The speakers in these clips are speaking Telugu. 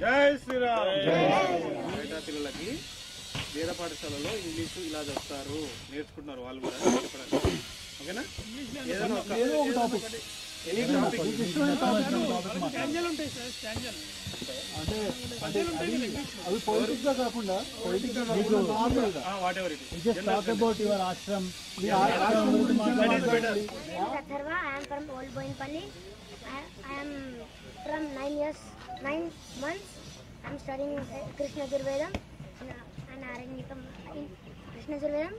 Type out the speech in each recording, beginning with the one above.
జై శ్రీరామ్. బయట పిల్లలకి వేద పాఠశాలలో ఇంగ్లీషు ఇలా చెప్తారు, నేర్చుకుంటున్నారు వాళ్ళు కూడా చెప్పడానికి. ఓకేనా? ఏదైనా ఒక టాపిక్ అవి పొలిటిక్స్ గా కాకుండా what ever it is. Just talk about your Ashram. Atharva, I am from Old Boinpalli. I am from 9 months. I am studying Krishna Yajurvedam and Aranyakam. Krishna Yajurvedam,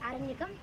Aranyakam.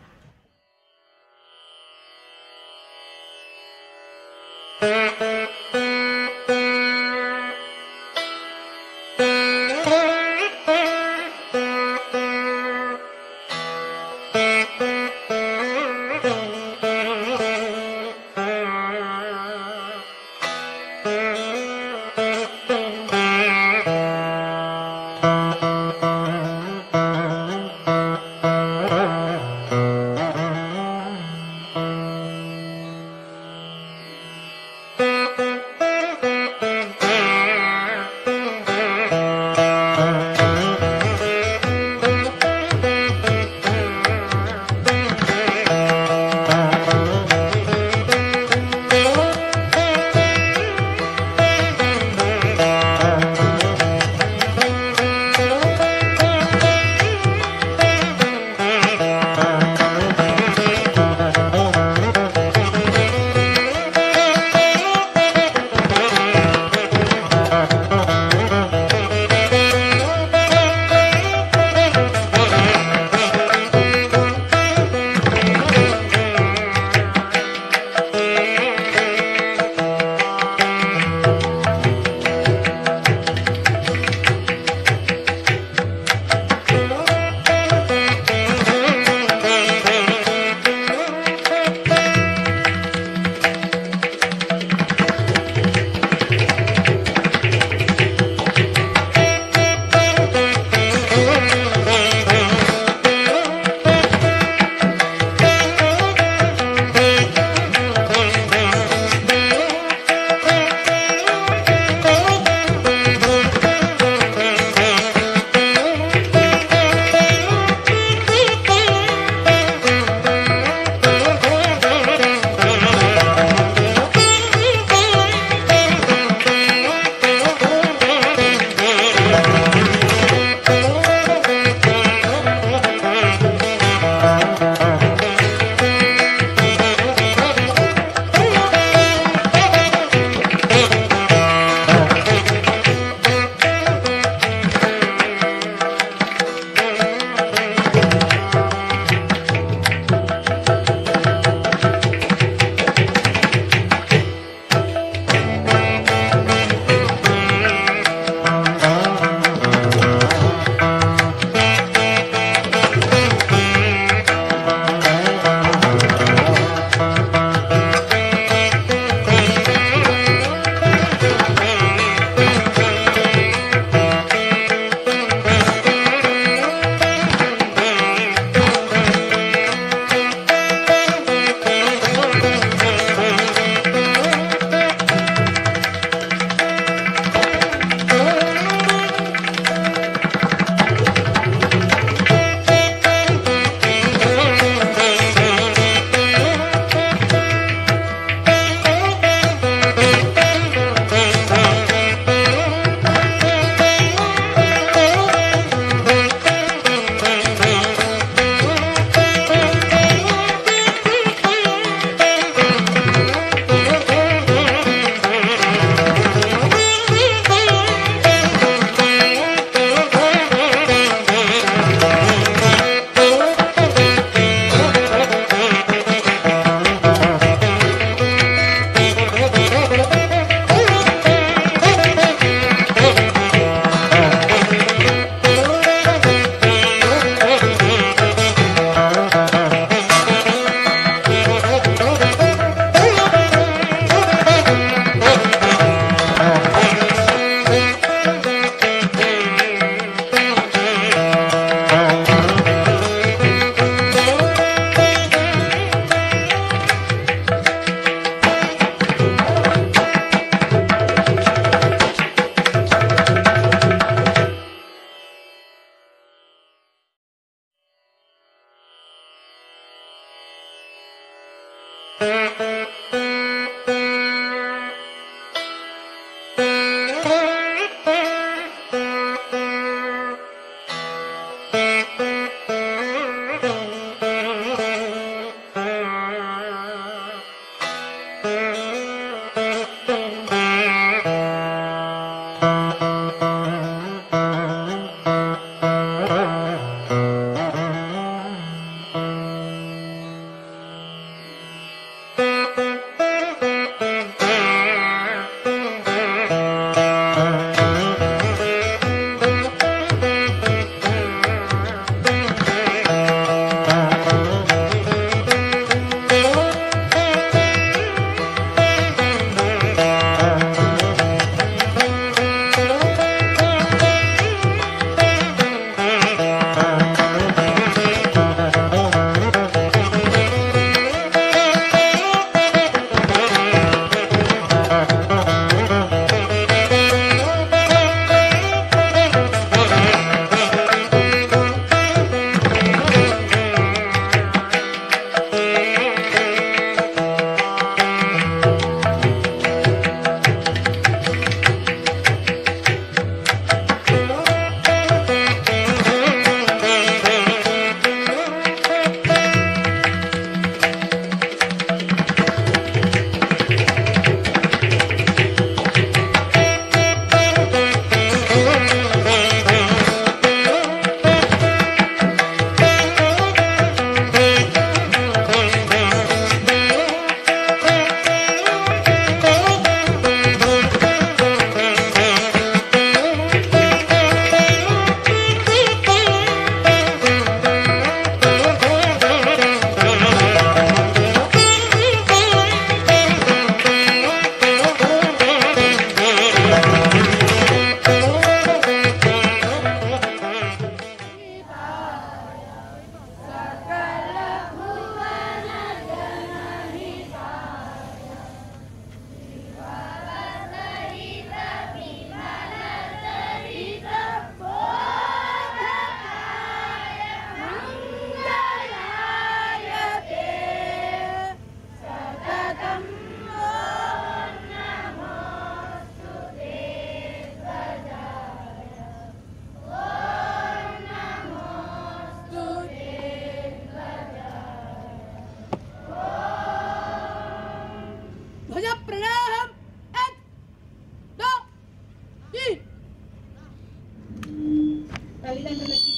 తల్లిదండ్రులకి,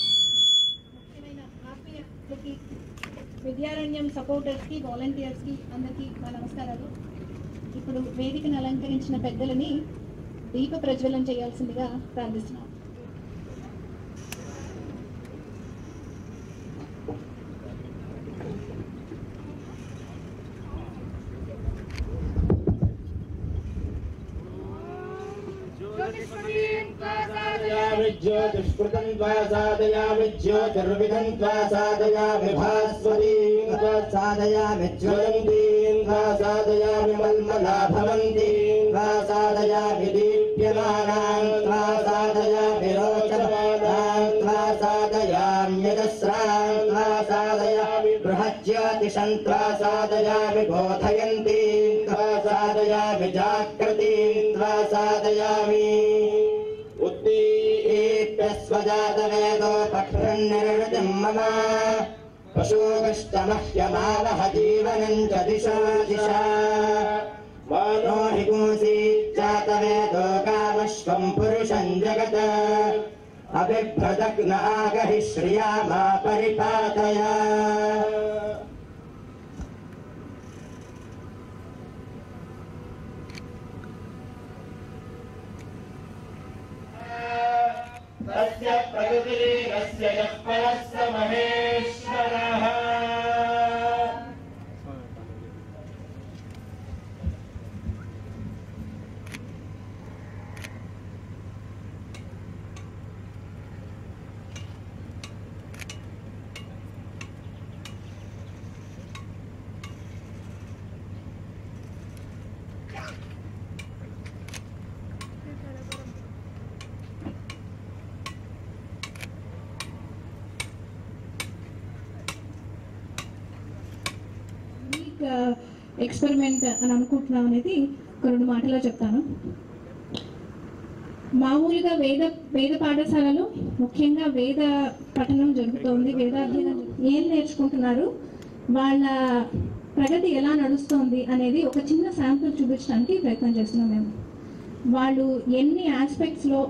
ముఖ్యమైన ఆత్మీయులకి, విద్యారణ్యం సపోర్టర్స్కి, వాలంటీర్స్కి అందరికీ మా నమస్కారాలు. ఇప్పుడు వేదికను అలంకరించిన పెద్దలని దీప ప్రజ్వలన చేయాల్సిందిగా ప్రార్థిస్తున్నాం. ज्योतिष्कृतं त्वा साधयामि ज्योतिर्विधं त्वा साधयामि भास्वतीं त्वा साधयामि ज्वलन्तीं त्वा साधयामि मल्मलाभवन्तीं त्वा साधयामि दीप्यमानां त्वा साधयामि रोचमानां त्वा साधयामि यजस्रां त्वा साधयामि बृहज्योतिषं त्वा साधयामि बोधयन्तीं त्वा साधयामि जागृतिं त्वा साधयामि स्वजातवेदोपक्षन्निर्वृतिं मम पशुकष्टमह्यमानः जीवनं च दिशो दिशा मानो हि पुंसीज्जातवेदो कामश्वं पुरुषं जगत् अबिभ्रदग्न आगहि श्रिया मा परिपातय तस्य प्रकृतिरस्य यः परः स महेश्वरः ఎక్స్పెరిమెంట్ అని అనుకుంటున్నాం అనేది ఒక 2 మాటల్లో చెప్తాను. మామూలుగా వేద పాఠశాలలో ముఖ్యంగా వేద పఠనం జరుగుతోంది, వేదాధ్యయనం ఏం నేర్చుకుంటున్నారు, వాళ్ళ ప్రగతి ఎలా నడుస్తోంది అనేది ఒక చిన్న శాంపుల్ చూపించడానికి ప్రయత్నం చేస్తున్నాం మేము. వాళ్ళు ఎన్ని ఆస్పెక్ట్స్లో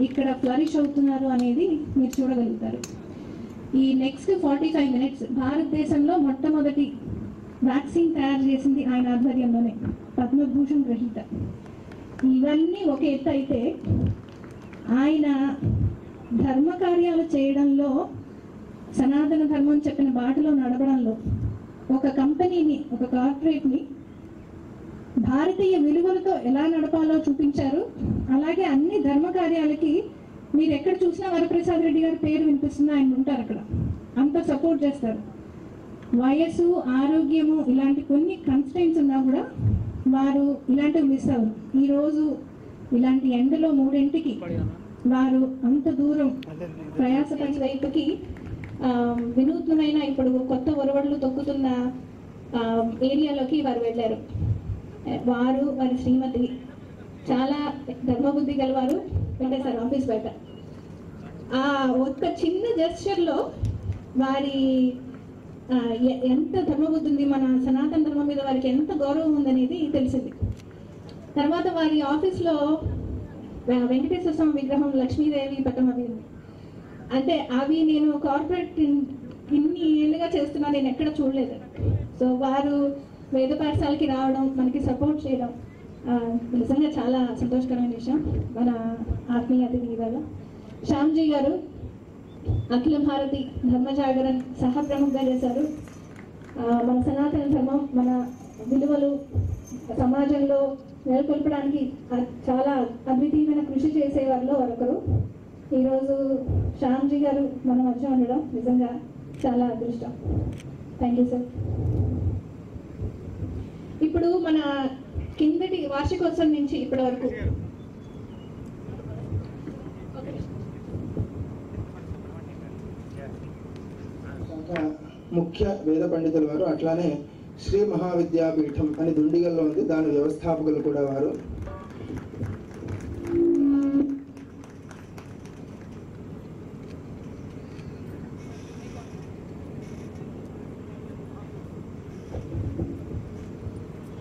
ఇక్కడ ఫ్లరిష్ అవుతున్నారు అనేది మీరు చూడగలుగుతారు. ఈ నెక్స్ట్ 45 minutes భారతదేశంలో మొట్టమొదటి వ్యాక్సిన్ తయారు చేసింది ఆయన ఆధ్వర్యంలోనే, పద్మభూషణ్ గ్రహీత. ఇవన్నీ ఒక ఎత్తు అయితే ఆయన ధర్మ కార్యాలు చేయడంలో, సనాతన ధర్మం చెప్పిన బాటలో నడవడంలో, ఒక కంపెనీని, ఒక కార్పొరేట్ని భారతీయ విలువలతో ఎలా నడపాలో చూపించారు. అలాగే అన్ని ధర్మ కార్యాలకి మీరు ఎక్కడ చూసినా వరప్రసాద్ రెడ్డి గారి పేరు వినిపిస్తున్నా ఆయన ఉంటారు అక్కడ, అంత సపోర్ట్ చేస్తారు. వయసు, ఆరోగ్యము ఇలాంటి కొన్ని కన్స్టెంట్స్ ఉన్నా కూడా వారు ఇలాంటివి మిస్ అవ్వరు. ఈరోజు ఇలాంటి ఎండలో 3ంటికి వారు అంత దూరం ప్రయాసపడి వైపుకి వినూత్నమైన ఇప్పుడు కొత్త ఒరవడులు తొక్కుతున్న ఏరియాలోకి వారు వెళ్ళారు. వారు వారి శ్రీమతి చాలా ధర్మబుద్ధి గలవారు, వెంకటేశ్వర ఆఫీస్ బయట. ఆ ఒక్క చిన్న జెస్చర్లో వారి ఎంత ధర్మబుద్ధి ఉంది, మన సనాతన ధర్మం మీద వారికి ఎంత గౌరవం ఉందనేది తెలిసింది. తర్వాత వారి ఆఫీస్లో వెంకటేశ్వర స్వామి విగ్రహం, లక్ష్మీదేవి పటం అవి ఉంది. అంటే అవి నేను కార్పొరేట్ ఇన్ని ఏళ్ళుగా చేస్తున్నా, నేను ఎక్కడ చూడలేదు. సో వారు వేద పాఠశాలకి రావడం, మనకి సపోర్ట్ చేయడం నిజంగా చాలా సంతోషకరమైన విషయం. మన ఆత్మీయ అతిథి ఇవాళ శ్యామ్జీ గారు అఖిల భారతి ధర్మజాగరణ సహప్రముఖంగా చేశారు. మన సనాతన ధర్మం, మన విలువలు సమాజంలో నెలకొల్పడానికి చాలా అద్వితీయమైన కృషి చేసేవారిలో ఒకరు. ఈరోజు శ్యామ్జీ గారు మన మధ్య ఉండడం నిజంగా చాలా అదృష్టం. Thank you sir. ఇప్పుడు మన కిందటి వార్షికోత్సవం నుంచి ఇప్పటి వరకు ముఖ్య వేద పండితుల వారు, అట్లానే శ్రీ మహావిద్యాపీఠం అని దుండిగల్లో ఉంది, దాని వ్యవస్థాపకులు కూడా వారు.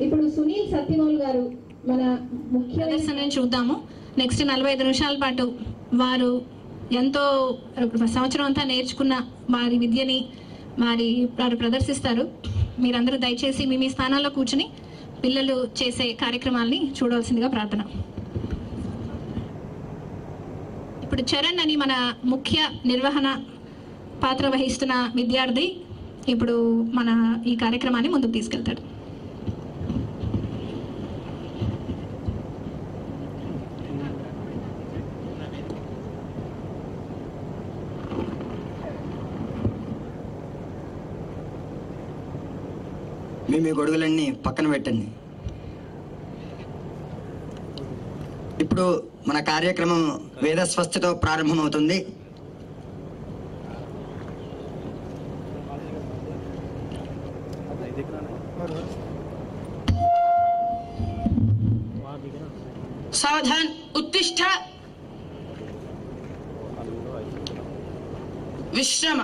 ఇప్పుడు సునీల్ సత్యమౌల్ గారు మన ముఖ్య దర్శనం చూద్దాము. నెక్స్ట్ 45 నిమిషాల పాటు వారు ఎంతో సంవత్సరం అంతా నేర్చుకున్న వారి విద్యని వారు ప్రదర్శిస్తారు. మీరందరూ దయచేసి మీ స్థానాల్లో కూర్చుని పిల్లలు చేసే కార్యక్రమాల్ని చూడవలసిందిగా ప్రార్థన. ఇప్పుడు చరణ్ అని మన ముఖ్య నిర్వహణ పాత్ర వహిస్తున్న విద్యార్థి ఇప్పుడు మన ఈ కార్యక్రమాన్ని ముందుకు తీసుకెళ్తాడు. మీ గొడుగులన్నీ పక్కన పెట్టండి. ఇప్పుడు మన కార్యక్రమం వేద స్వస్థతో ప్రారంభమవుతుంది. सावधान उत्तिष्ठ विश्रम.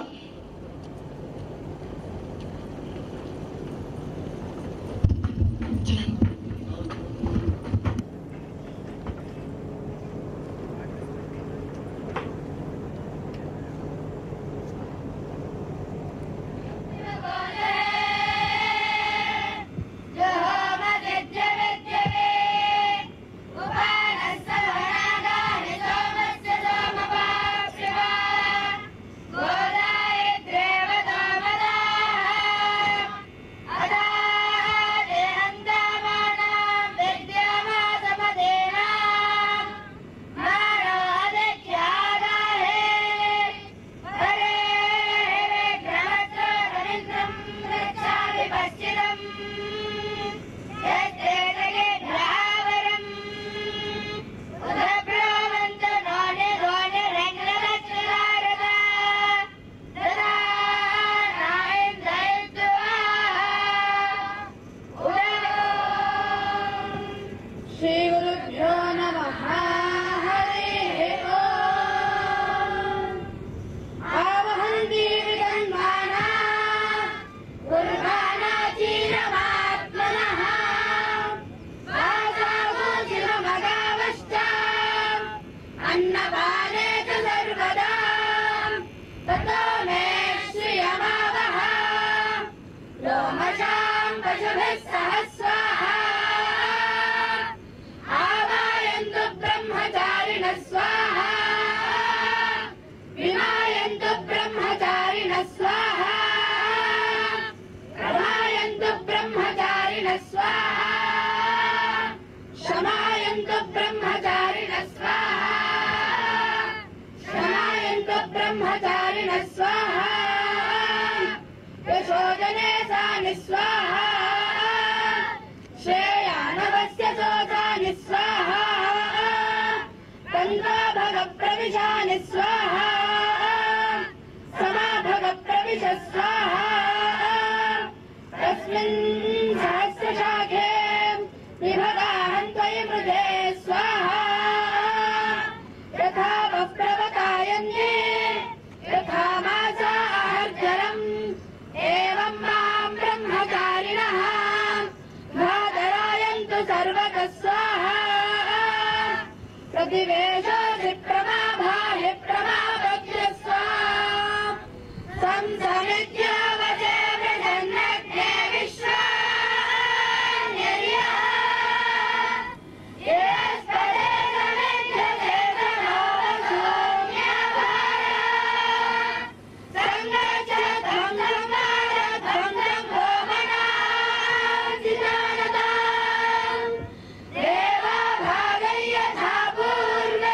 देवा भागय यथा पूर्व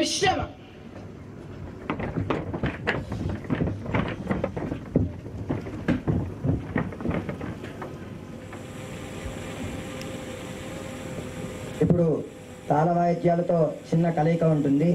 మిశ్రమ ఇప్పుడు తాళ వాయిద్యాలతో చిన్న కలయిక ఉంటుంది.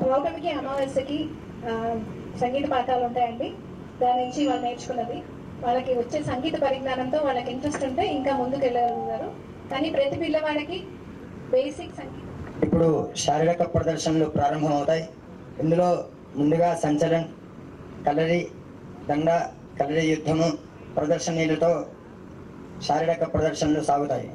పౌర్ణమికి అమావాస్యకి సంగీత పాఠాలు ఉంటాయండి. దాని నుంచి వాళ్ళు నేర్చుకున్నది వాళ్ళకి వచ్చే సంగీత పరిజ్ఞానంతో వాళ్ళకి ఇంట్రెస్ట్ ఉంటే ఇంకా ముందుకు వెళ్ళగలుగుతారు. కానీ ప్రతి పిల్లవాడికి బేసిక్ సంగీతం. ఇప్పుడు శారీరక ప్రదర్శనలు ప్రారంభమవుతాయి. ఇందులో ముందుగా సంచలన్, కలరి, దండ, కలరి యుద్ధము ప్రదర్శనీలతో శారీరక ప్రదర్శనలు సాగుతాయి.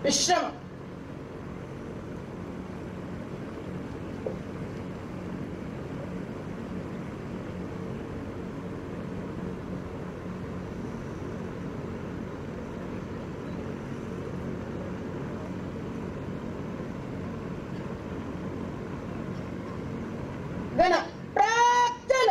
విశ్రమ. గణ ప్రార్థన.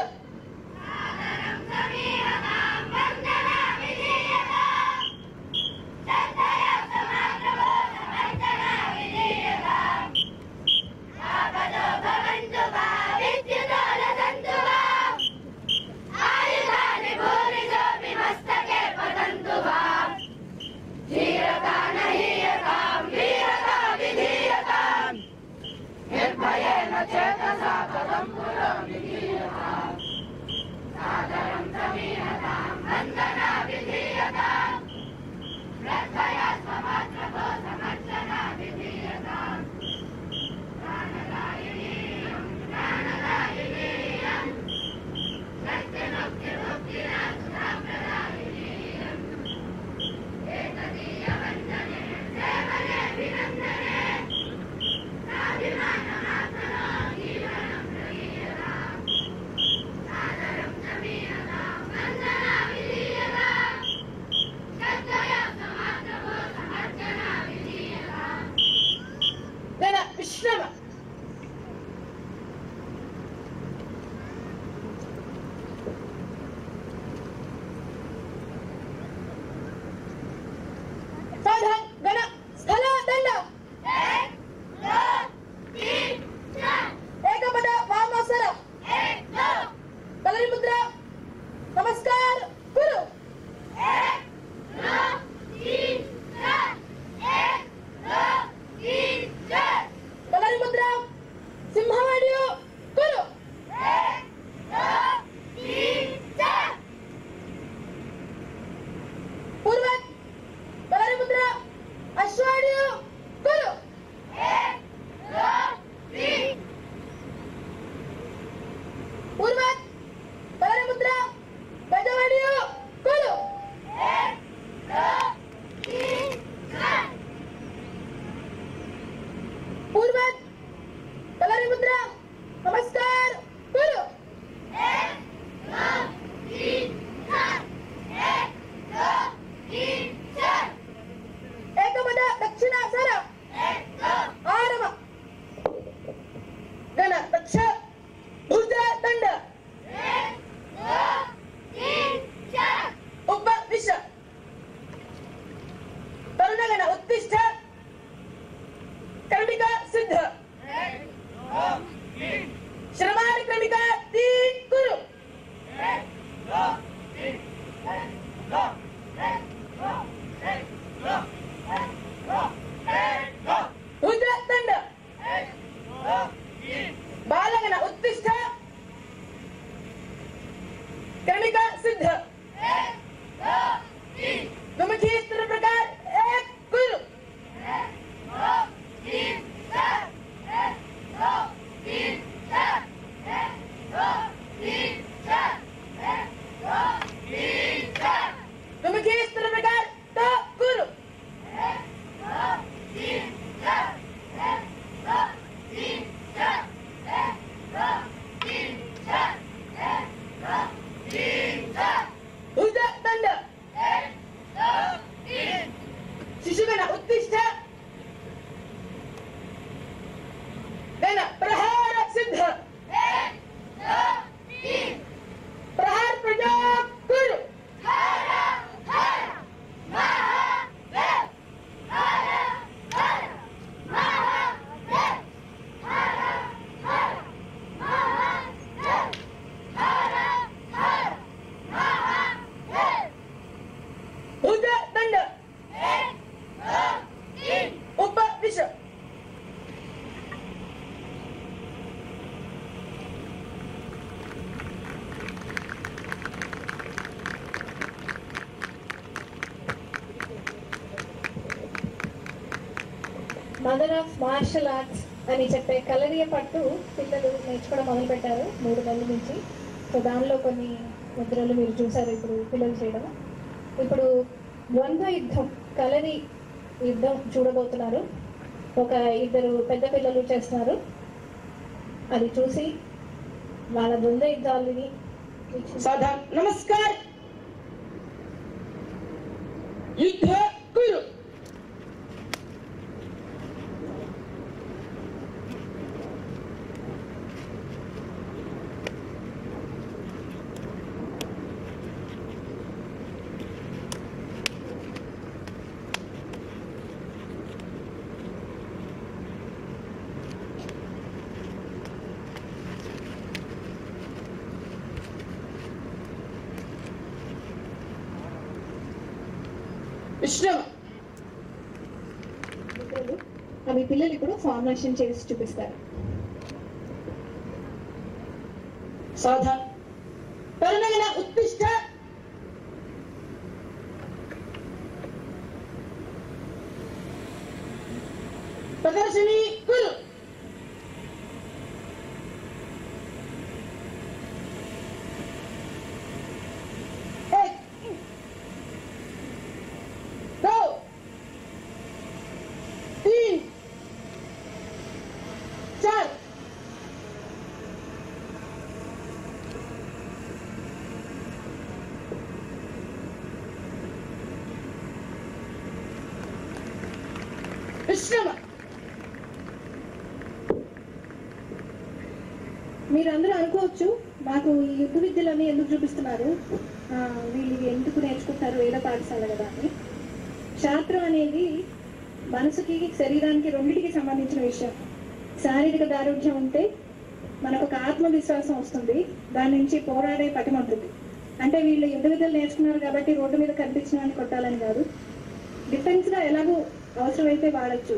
నిర్భయేన చేతసా కదం పురం कर्णिका सिद्ध दुमुखी स्त्र प्रकार एक गुरु दुमुखी स्त्र प्रकार दो गुरु दंड शिशुगण उत्तिष्ठ गण प्रहार सिद्ध प्रहार प्रजा गुरु दंड उपविश మదర్ ఆఫ్ మార్షల్ ఆర్ట్స్ అని చెప్పే కలరియ పట్టు పిల్లలు నేర్చుకోవడం మొదలుపెట్టారు 3 నెలల నుంచి. సో దానిలో కొన్ని ముద్రలు మీరు చూసారు ఇప్పుడు పిల్లలు చేయడం. ఇప్పుడు ద్వంద్వ యుద్ధం కలరి యుద్ధం చూడబోతున్నారు. ఒక 2 పెద్ద పిల్లలు చేస్తున్నారు. అది చూసి వాళ్ళ ద్వంద్వ యుద్ధాలని साधन नमस्कार युद्ध गुरु విశ్రమ అవి పిల్లలు ఇప్పుడు ఫార్మేషన్ చేసి చూపిస్తారు. साधन कर्णगण उत्तिष्ठ प्रदर्शनी गुरु విశ్రమ మీరందరూ అనుకోవచ్చు మాకు ఈ యుద్ధ విద్యలని ఎందుకు చూపిస్తున్నారు, వీళ్ళు ఎందుకు నేర్చుకుంటారు వేద పాఠశాల కదా అని. శాస్త్రం అనేది మనసుకి శరీరానికి రెండింటికి సంబంధించిన విషయం. శారీరక దారుఢ్యం ఉంటే మనకు ఒక ఆత్మవిశ్వాసం వస్తుంది, దాని నుంచి పోరాడే పటిమ ఉంటుంది. అంటే వీళ్ళు యుద్ధ విద్యలు నేర్చుకున్నారు కాబట్టి రోడ్డు మీద కనిపించిన వాడిని కొట్టాలని కాదు, డిఫెన్స్గా ఎలాగో అవసరమైతే వాడచ్చు.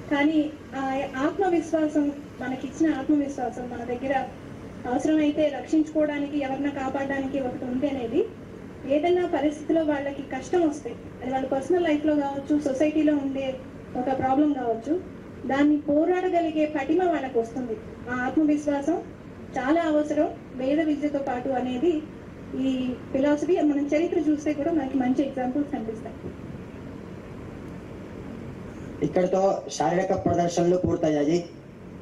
కానీ ఆ ఆత్మవిశ్వాసం, మనకిచ్చిన ఆత్మవిశ్వాసం మన దగ్గర అవసరమైతే రక్షించుకోవడానికి, ఎవరిని కాపాడడానికి ఒకటి ఉంది అనేది. ఏదైనా పరిస్థితిలో వాళ్ళకి కష్టం వస్తే, అది వాళ్ళ పర్సనల్ లైఫ్లో కావచ్చు, సొసైటీలో ఉండే ఒక ప్రాబ్లం కావచ్చు, దాన్ని పోరాడగలిగే పటిమ వాళ్ళకి వస్తుంది. ఆ ఆత్మవిశ్వాసం చాలా అవసరం వేద విద్యతో పాటు అనేది ఈ ఫిలాసఫీ. మనం చరిత్ర చూస్తే కూడా మనకి మంచి ఎగ్జాంపుల్స్ కనిపిస్తాయి. ఇక్కడితో శారీరక ప్రదర్శనలు పూర్తయ్యాయి.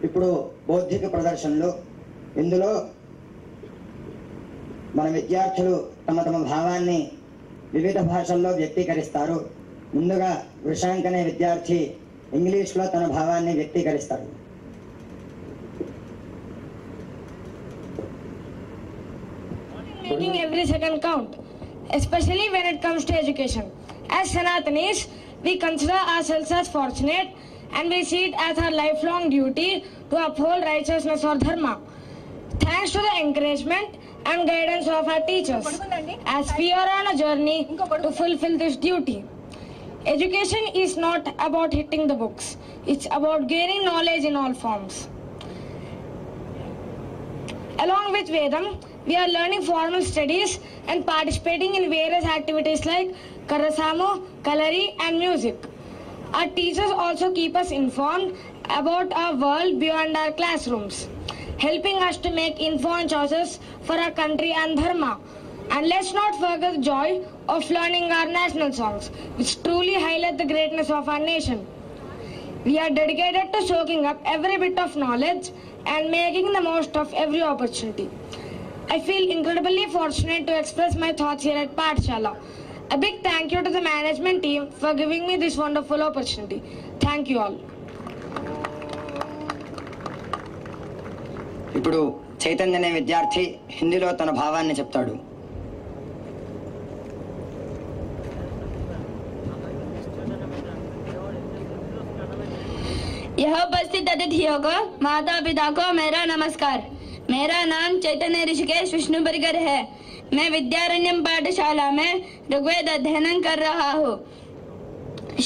ఇప్పుడు బౌద్ధిక ప్రదర్శనలు. ఇందులో మన విద్యార్థులు తమ తమ భావాన్ని వివిధ భాషల్లో వ్యక్తీకరిస్తారు. ముందుగా వృషాంక్ అనే విద్యార్థి ఇంగ్లీష్లో తన భావాన్ని వ్యక్తీకరిస్తాడు. Making every second count, especially when it comes to education. As Sanatanis, we consider ourselves as fortunate and we see it as our lifelong duty to uphold righteousness or dharma. Thanks to the encouragement and guidance of our teachers, as we are on a journey to fulfill this duty. Education is not about hitting the books, it's about gaining knowledge in all forms. Along with Vedam, We are learning formal studies and participating in various activities like Karasamo, Kalari and music. Our teachers also keep us informed about our world beyond our classrooms, helping us to make informed choices for our country and dharma. And let's not forget the joy of learning our national songs, which truly highlight the greatness of our nation. We are dedicated to soaking up every bit of knowledge and making the most of every opportunity. I feel incredibly fortunate to express my thoughts here at Pathshala. A big thank you to the management team for giving me this wonderful opportunity. Thank you all. ఇప్పుడు చైతన్య అనే విద్యార్థి హిందీలో తన భావాన్ని చెప్తాడు. यह उपस्थित अतिथियों को, माता पिता को मेरा नमस्कार। मेरा नाम चैतन्य ऋषिकेश विष्णु बर्गर है। मैं विद्यारण्यम पाठशाला में ऋग्वेद अध्ययन कर रहा हूँ।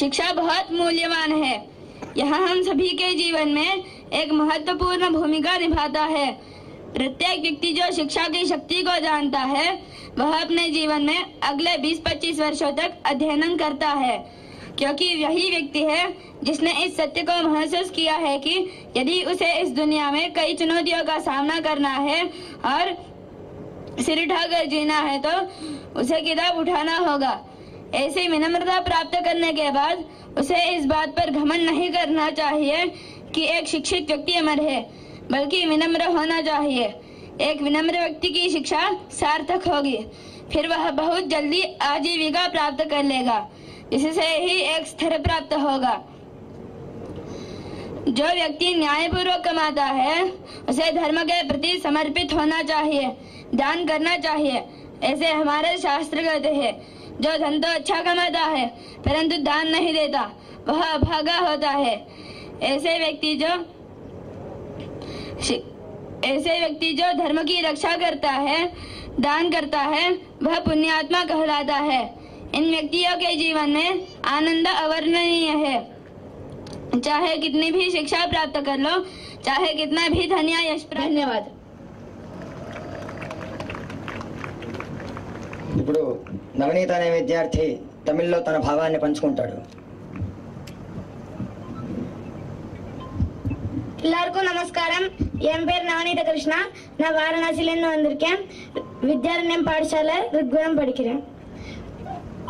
शिक्षा बहुत मूल्यवान है। यह हम सभी के जीवन में एक महत्वपूर्ण भूमिका निभाता है। प्रत्येक व्यक्ति जो शिक्षा की शक्ति को जानता है वह अपने जीवन में अगले 20-25 वर्षों तक अध्ययन करता है, क्योंकि यही व्यक्ति है जिसने इस सत्य को महसूस किया है कि यदि उसे इस दुनिया में कई चुनौतियों का सामना करना है और सिर उठाकर जीना है तो उसे किताब उठाना होगा। ऐसी विनम्रता प्राप्त करने के बाद उसे इस बात पर घमंड नहीं करना चाहिए कि एक शिक्षित व्यक्ति अमर है, बल्कि विनम्र होना चाहिए। एक विनम्र व्यक्ति की शिक्षा सार्थक होगी, फिर वह बहुत जल्दी आजीविका प्राप्त कर लेगा, इससे ही एक स्थिर प्राप्त होगा। जो व्यक्ति न्यायपूर्वक कमाता है उसे धर्म के प्रति समर्पित होना चाहिए, दान करना चाहिए। ऐसे हमारे शास्त्र कहते हैं, जो धन तो अच्छा कमाता है परंतु दान नहीं देता वह अभागा होता है। ऐसे व्यक्ति जो धर्म की रक्षा करता है, दान करता है, वह पुण्यात्मा कहलाता है। इन व्यक्तियों के जीवन में आनंद अवर्णनीय है। चाहे कितनी भी शिक्षा प्राप्त कर लो, चाहे कितना भी धन या यश। धन्यवाद। ఇప్పుడు నవనీత అనే విద్యార్థి తమిళ్లో తన భావాన్ని పంచుకుంటాడు. எல்லாருக்கும் நமஸ்காரம். என் பேர் நவநீத கிருஷ்ணா. நான் வாரணாசியிலேருந்து வந்திருக்கேன். வித்யாரண்யம் பாடசாலை ரிக்வேதம் படிக்கிறேன்.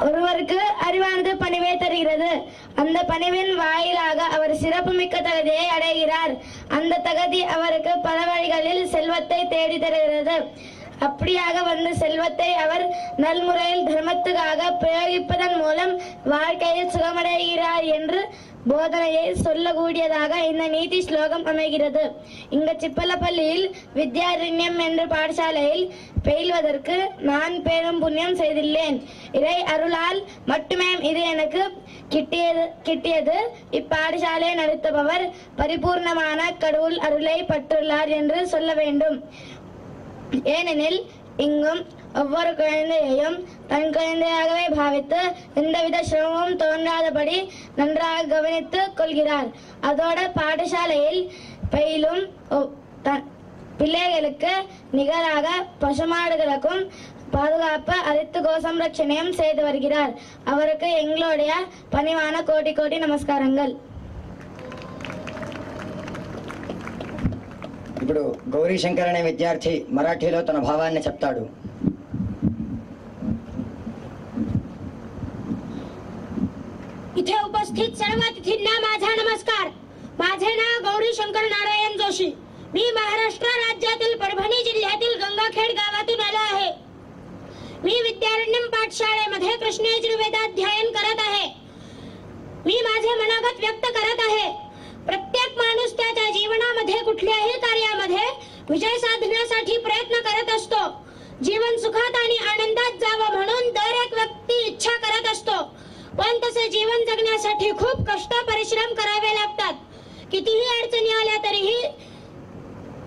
ஒருவருக்கு அறிவானது பணிவை தருகிறது. அந்த பணிவின் வாயிலாக அவர் சிறப்புமிக்க தகுதியை அடைகிறார். அந்த தகுதி அவருக்கு பல வழிகளில் செல்வத்தை தேடி தருகிறது. அப்படியாக வந்த செல்வத்தை அவர் நல்முறையில் தர்மத்துக்காக பிரயோகிப்பதன் மூலம் வாழ்க்கையில் சுகமடைகிறார் என்று போதனையை சொல்லக்கூடியதாக இந்த நீதி ஸ்லோகம் அமைகிறது. இங்க சிப்பலப்பள்ளியில் வித்யாரண்யம் என்ற பாடசாலையில் பயில்வதற்கு நான் பெரும் புண்ணியம் செய்துள்ளேன். இறை அருளால் மட்டுமே இது எனக்கு கிட்டியது. இப்பாடசாலையை நடத்துபவர் பரிபூர்ணமான கடவுள் அருளை பெற்றுள்ளார் என்று சொல்ல வேண்டும். ஏனெனில் இங்கும் ஒவ்வொரு குழந்தையையும் தன் குழந்தையாகவே பாவித்து எந்தவித சிரமமும் தோன்றாதபடி நன்றாக கவனித்துக் கொள்கிறார். அதோட பாடசாலையில் பயிலும் பிள்ளைகளுக்கு நிகராக பசுமாடுகளுக்கும் பாதுகாப்பு அளித்து கோசம்ரட்சணையும் செய்து வருகிறார். அவருக்கு எங்களுடைய பணிவான கோடி கோடி நமஸ்காரங்கள். ఇప్పుడు గౌరీ శంకర్ అనే విద్యార్థి మరాఠీలో తన భావాన్ని చెప్తాడు. इथे उपस्थित सर्व अतिथींना माझा नमस्कार. माझे नाव गौरी शंकर नारायण जोशी. मी महाराष्ट्र राज्यातील परभणी जिल्ह्यातील गंगाखेड गावातून आलो आहे. मी विद्यारण्यम पाठशाळेमध्ये कृष्ण यजुर्वेदाध्ययन करत आहे. मी माझे मनोगत व्यक्त करत आहे. प्रत्येक माणूस त्याच्या जीवनामध्ये कुठल्याही कार्यामध्ये विजय साधण्यासाठी प्रयत्न करत असतो. जीवन सुखात आणि आनंदात जावं म्हणून दर एक व्यक्ती इच्छा करत असतो. पण तसे जीवन जगण्यासाठी खूप कष्ट परिश्रम करावे लागतात. कितीही अडचणी आल्या तरीही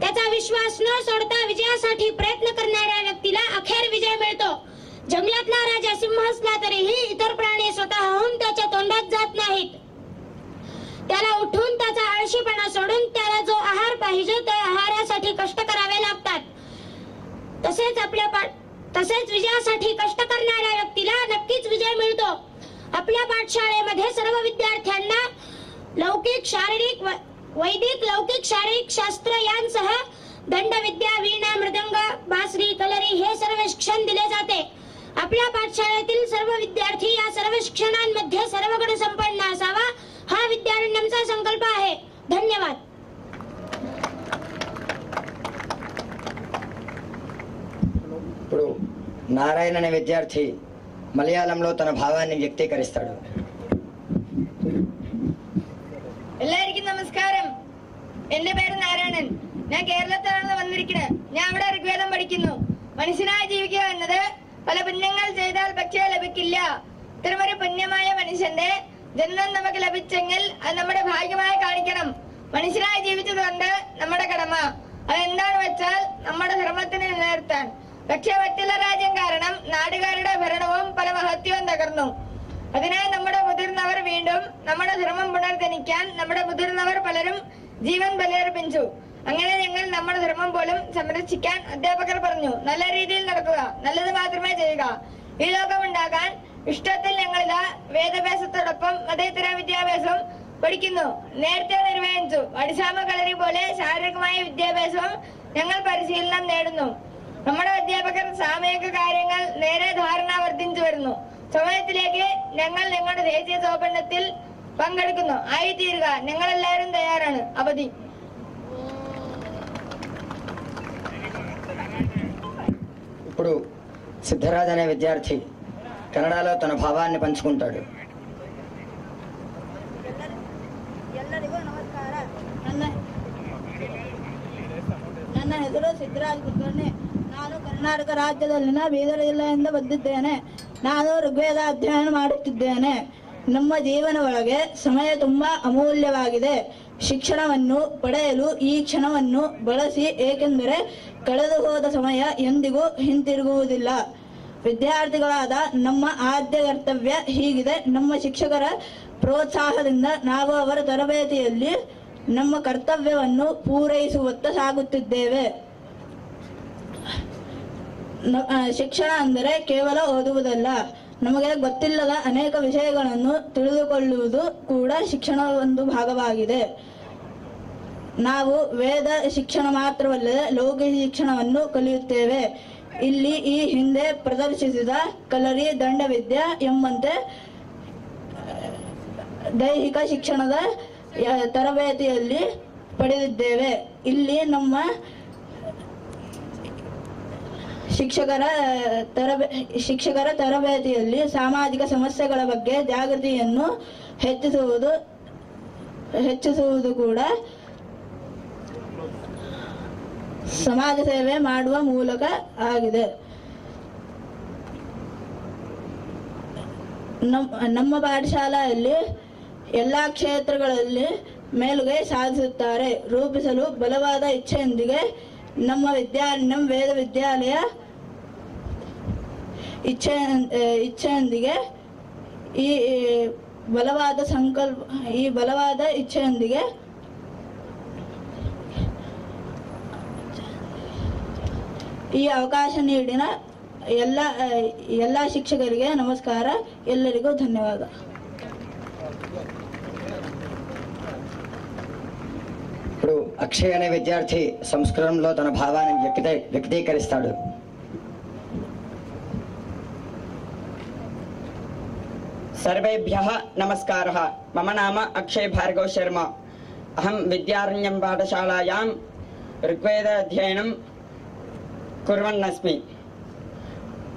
त्याचा विश्वास न सोडता विजयासाठी प्रयत्न करणाऱ्या व्यक्तीला अखेर विजय मिळतो. जंगलातला राजा सिंह असला तरीही इतर प्राणी स्वतःहून त्याच्या तोंडात जात नाहीत. त्याला उठून त्याचा आळशीपणा सोडून त्याला जो आहार पाहिजे त्या आहारासाठी कष्ट करावे लागतात. तसेच तसेच विजयासाठी कष्ट करणाऱ्या व्यक्तीला नक्कीच विजय मिळतो. आपल्या पाठशाळेमध्ये सर्व विद्यार्थ्यांना लौकिक शारीरिक वैदिक लौकिक शारीरिक शास्त्र यांसह दंडविद्या, वीणा, मृदंग, बासरी, कलरी हे सर्व शिक्षण दिले जाते. आपल्या पाठशाळेतील सर्व विद्यार्थी या सर्व शिक्षणांमध्ये सर्वगुण संपन्न असावा हा विद्यारण्यमचा संकल्प आहे. धन्यवाद. ఇప్పుడు నారాయణ అనే విద్యార్థి మలయాళంలో తన భావాన్ని వ్యక్తీకరిస్తాడు. എല്ലാവർക്കും നമസ്കാരം. എന്റെ പേര് നാരായണൻ. ഞാൻ കേരളത്തിലാണ് വന്നിരിക്കുന്നത്. ഞാൻ ഇവിടെ ഋഗ്വേദം പഠിക്കുന്നു. മനുഷ്യനായി ജീവിക്കുക എന്നത് പല പുണ്യങ്ങൾ ചെയ്താൽ പക്ഷേ ലഭിക്കില്ല. ഇത്തരമൊരു പുണ്യമായ മനുഷ്യന്റെ ജന്മം നമുക്ക് ലഭിച്ചെങ്കിൽ അത് നമ്മുടെ ഭാഗ്യമായി കാണിക്കണം. മനുഷ്യനായി ജീവിച്ചതുകൊണ്ട് നമ്മുടെ കടമ അതെന്താണെന്ന് വെച്ചാൽ നമ്മുടെ ധർമ്മത്തിന് നിലനിർത്താൻ. പക്ഷേ മറ്റുള്ള രാജ്യം കാരണം നാടുകാരുടെ ഭരണവും പല മഹത്വവും തകർന്നു. അതിനായി നമ്മുടെ മുതിർന്നവർ വീണ്ടും നമ്മുടെ ധർമ്മം പുനർജനിക്കാൻ നമ്മുടെ മുതിർന്നവർ പലരും ജീവൻ ബലിയർപ്പിച്ചു. അങ്ങനെ ഞങ്ങൾ നമ്മുടെ ധർമ്മം പോലും സംരക്ഷിക്കാൻ അധ്യാപകർ പറഞ്ഞു. നല്ല രീതിയിൽ നടക്കുക, നല്ലത് മാത്രമേ ചെയ്യുക. ഈ ലോകം ഉണ്ടാകാൻ ഇഷ്ടത്തിൽ ഞങ്ങളിതാ വേദാഭ്യാസത്തോടൊപ്പം മതേതര വിദ്യാഭ്യാസവും പഠിക്കുന്നു. നേരത്തെ നിർവഹിച്ചു അടിസ്ഥാന കളരി പോലെ ശാരീരികമായ വിദ്യാഭ്യാസവും ഞങ്ങൾ പരിശീലനം നേടുന്നു. നമ്മുടെ അധ്യാപകർ സാമൂഹിക കാര്യങ്ങൾ നേരെ ധാരണ വർദ്ധിച്ചു വരുന്നു. സമയത്തിലേക്ക് ഞങ്ങൾ ഞങ്ങളുടെ ദേശീയ സോപനത്തിൽ പങ്കെടുക്കുന്നു. ആയിത്തീരുക. ഞങ്ങൾ എല്ലാവരും തയ്യാറാണ്. അവധി. ఇప్పుడు సిద్ధరాజ్ అనే విద్యార్థి కన్నడలో తన భావాన్ని పంచుకుంటాడు. ಎಲ್ಲರಿಗೂ ನಮಸ್ಕಾರ. ನನ್ನ ಹೆಸರು ಸಿದ್ದರಾಜ್ ಕುಲಕರ್ಣಿ. ನಾನು ಕರ್ನಾಟಕ ರಾಜ್ಯದಲ್ಲಿನ ಬೀದರ್ ಜಿಲ್ಲೆಯಿಂದ ಬಂದಿದ್ದೇನೆ. ನಾನು ಋಗ್ವೇದ ಅಧ್ಯಯನ ಮಾಡುತ್ತಿದ್ದೇನೆ. ನಮ್ಮ ಜೀವನ ಒಳಗೆ ಸಮಯ ತುಂಬಾ ಅಮೂಲ್ಯವಾಗಿದೆ. ಶಿಕ್ಷಣವನ್ನು ಪಡೆಯಲು ಈ ಕ್ಷಣವನ್ನು ಬಳಸಿ, ಏಕೆಂದರೆ ಕಳೆದು ಹೋದ ಸಮಯ ಎಂದಿಗೂ ಹಿಂತಿರುಗುವುದಿಲ್ಲ. ವಿದ್ಯಾರ್ಥಿಗಳಾದ ನಮ್ಮ ಆದ್ಯ ಕರ್ತವ್ಯ ಹೀಗಿದೆ. ನಮ್ಮ ಶಿಕ್ಷಕರ ಪ್ರೋತ್ಸಾಹದಿಂದ ನಾವು ಅವರ ತರಬೇತಿಯಲ್ಲಿ ನಮ್ಮ ಕರ್ತವ್ಯವನ್ನು ಪೂರೈಸುವತ್ತ ಸಾಗುತ್ತಿದ್ದೇವೆ. ಶಿಕ್ಷಣ ಅಂದರೆ ಕೇವಲ ಓದುವುದಲ್ಲ. ನಮಗೆ ಗೊತ್ತಿಲ್ಲದ ಅನೇಕ ವಿಷಯಗಳನ್ನು ತಿಳಿದುಕೊಳ್ಳುವುದು ಕೂಡ ಶಿಕ್ಷಣದ ಒಂದು ಭಾಗವಾಗಿದೆ. ನಾವು ವೇದ ಶಿಕ್ಷಣ ಮಾತ್ರವಲ್ಲದೆ ಲೌಕಿಕ ಶಿಕ್ಷಣವನ್ನು ಕಲಿಯುತ್ತೇವೆ. ಇಲ್ಲಿ ಈ ಹಿಂದೆ ಪ್ರದರ್ಶಿಸಿದ ಕಲರಿ, ದಂಡವಿದ್ಯೆ ಎಂಬಂತೆ ದೈಹಿಕ ಶಿಕ್ಷಣದ ತರಬೇತಿಯಲ್ಲಿ ಪಡೆದಿದ್ದೇವೆ. ಇಲ್ಲಿ ನಮ್ಮ ಶಿಕ್ಷಕರ ತರಬೇತಿಯಲ್ಲಿ ಸಾಮಾಜಿಕ ಸಮಸ್ಯೆಗಳ ಬಗ್ಗೆ ಜಾಗೃತಿಯನ್ನು ಹೆಚ್ಚಿಸುವುದು ಕೂಡ ಸಮಾಜ ಸೇವೆ ಮಾಡುವ ಮೂಲಕ ಆಗಿದೆ. ನಮ್ಮ ಪಾಠಶಾಲೆಯಲ್ಲಿ ಎಲ್ಲಾ ಕ್ಷೇತ್ರಗಳಲ್ಲಿ ಮೇಲುಗೈ ಸಾಧಿಸುತ್ತಾರೆ. ರೂಪಿಸಲು ಬಲವಾದ ಇಚ್ಛೆಯೊಂದಿಗೆ ನಮ್ಮ ವೇದ ವಿದ್ಯಾಲಯ ಇಚ್ಛೆಯೊಂದಿಗೆ ಈ ಬಲವಾದ ಇಚ್ಛೆಯೊಂದಿಗೆ ಈ ಅವಕಾಶ ನೀಡಿನ ಎಲ್ಲ ಶಿಕ್ಷಕರಿಗೆ ನಮಸ್ಕಾರ. ಎಲ್ಲರಿಗೂ ಧನ್ಯವಾದ. ఇప్పుడు అక్షయ్ అనే విద్యార్థి సంస్కృతంలో తన భావాన్ని వ్యక్తీకరిస్తాడు. सर्वेभ्यः नमस्कारः. मम नाम अक्षय भार्गव शर्मा. अहं विद्यारण्यं पाठशालायां ऋग्वेद अध्ययनं कुर्वन्नस्मि.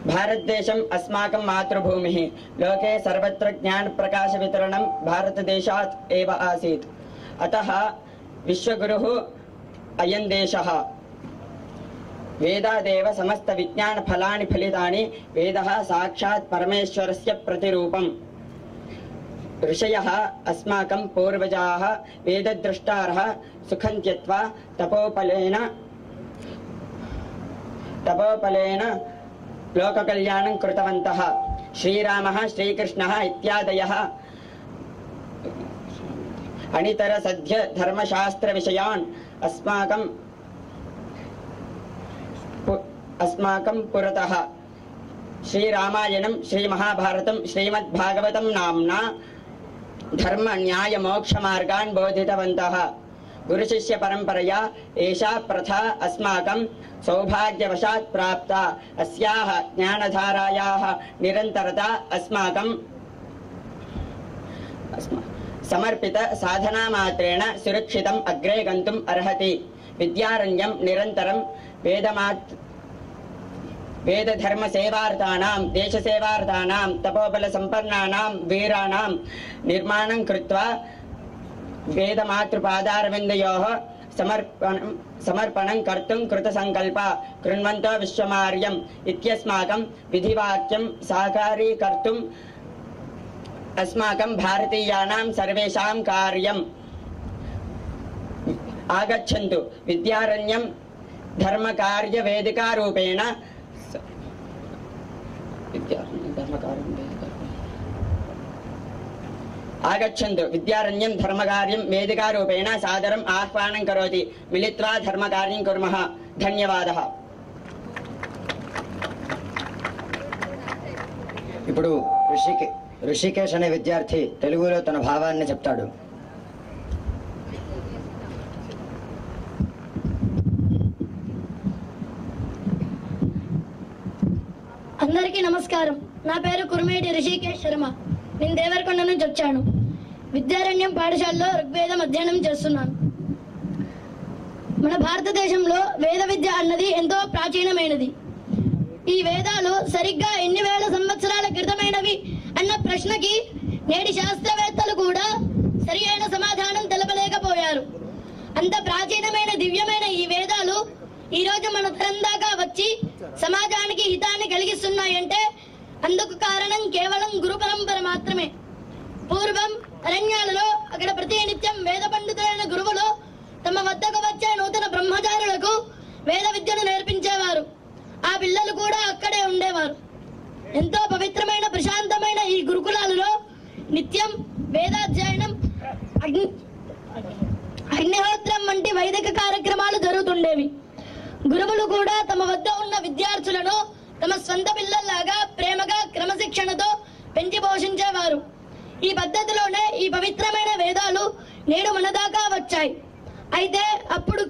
भारतदेशम् अस्माकं मातृभूमिः. लोके सर्वत्र ज्ञानप्रकाशवितरणं भारतदेशात् एव आसीत्. अतः विश्वगुरुः अयं देशः. वेदादेव समस्तविज्ञानफलानि फलितानि. वेदः साक्षात् परमेश्वरस्य प्रतिरूपम्. ऋषयः अस्माकं पूर्वजाः वेदद्रष्टारः सुखं त्यक्त्वा तपोफलेन लोककल्याणं कृतवन्तः. श्रीरामः, श्रीकृष्णः इत्यादयः अनितर सद्य धर्मशास्त्रविषयान् अस्माकं पुरतः श्रीरामायणं श्रीमहाभारतं श्रीमद्भागवतं नाम्ना धर्म न्याय मोक्ष मार्गान् बोधितवन्तः। गुरुशिष्य परंपरया एषा प्रथा अस्माकं सौभाग्यवशात् प्राप्ता। अस्याः ज्ञानधारायाः निरन्तरता अस्माकं समर्पित साधना मात्रेण सुरक्षितम् अग्रे गन्तुम् अर्हति। विद्यारण्यं निरन्तरं वेदधर्म सेवार्थानां देशसेवार्थानां तपोबलसम्पन्नानां वीराणां निर्माणं कृत्वा वेदमातृपादारविन्दयोः समर्पणं कर्तुं कृतसङ्कल्पा। कृण्वन्तो विश्वमार्यम् इत्यस्माकं विधिवाक्यं साकारीकर्तुम् अस्माकं भारतीयानां सर्वेषां कार्यम्। आगच्छन्तु विद्यारण्यं धर्मकार्यवेदिकारूपेण आगच्छन्तु विद्यारण्यं धर्मकार्यं वेदिकारूपेण सादरम् आह्वानं करोति। मिलित्वा धर्मकार्यं कुर्मः। धन्यवादः। ఇప్పుడు ఋషికేశ్ అనే విద్యార్థి తెలుగులో తన భావాన్ని చెప్తాడు. అందరికీ నమస్కారం. నా పేరు కుర్మేటి ఋషికేశ్ శర్మ. నేను దేవరకొండ నుంచి వచ్చాను. విద్యారణ్యం పాఠశాలలో ఋగ్వేదం అధ్యయనం చేస్తున్నాను. మన భారతదేశంలో వేద విద్య అన్నది ఎంతో ప్రాచీనమైనది. ఈ వేదాలు సరిగ్గా ఎన్ని వేల సంవత్సరాల క్రితమైనవి అన్న ప్రశ్నకి నేటి శాస్త్రవేత్తలు కూడా సరి అయిన సమాధానం తెలపలేకపోయారు. అంత ప్రాచీనమైన దివ్యమైన ఈ వేదాలు ఈ రోజు మన తరం దాకా వచ్చి సమాజానికి హితాన్ని కలిగిస్తున్నాయంటే అందుకు కారణం కేవలం గురు పరంపర మాత్రమే. పూర్వం అరణ్యాలలో అక్కడ ప్రతినిత్యం వేద పండితులైన గురువులు తమ వద్దకు వచ్చే నూతన బ్రహ్మచారులకు వేద విద్యను నేర్పించేవారు. ఆ పిల్లలు కూడా అక్కడే ఉండేవారు. ఎంతో పవిత్రమైన ప్రశాంతమైన ఈ గురుకులాలలో నిత్యం వేదాధ్యయనం, అగ్నిహోత్రం వంటి వైదిక కార్యక్రమాలు జరుగుతుండేవి. గురువులు కూడా తమ వద్ద ఉన్న విద్యార్థులను తమ స్వంత పిల్లల్లాగా ప్రేమగా క్రమశిక్షణతో పెంచి పోషించేవారు. ఈ పద్ధతిలోనే ఈ పవిత్రమైన వేదాలు నేడు మన దాకా వచ్చాయి. అయితే అప్పుడు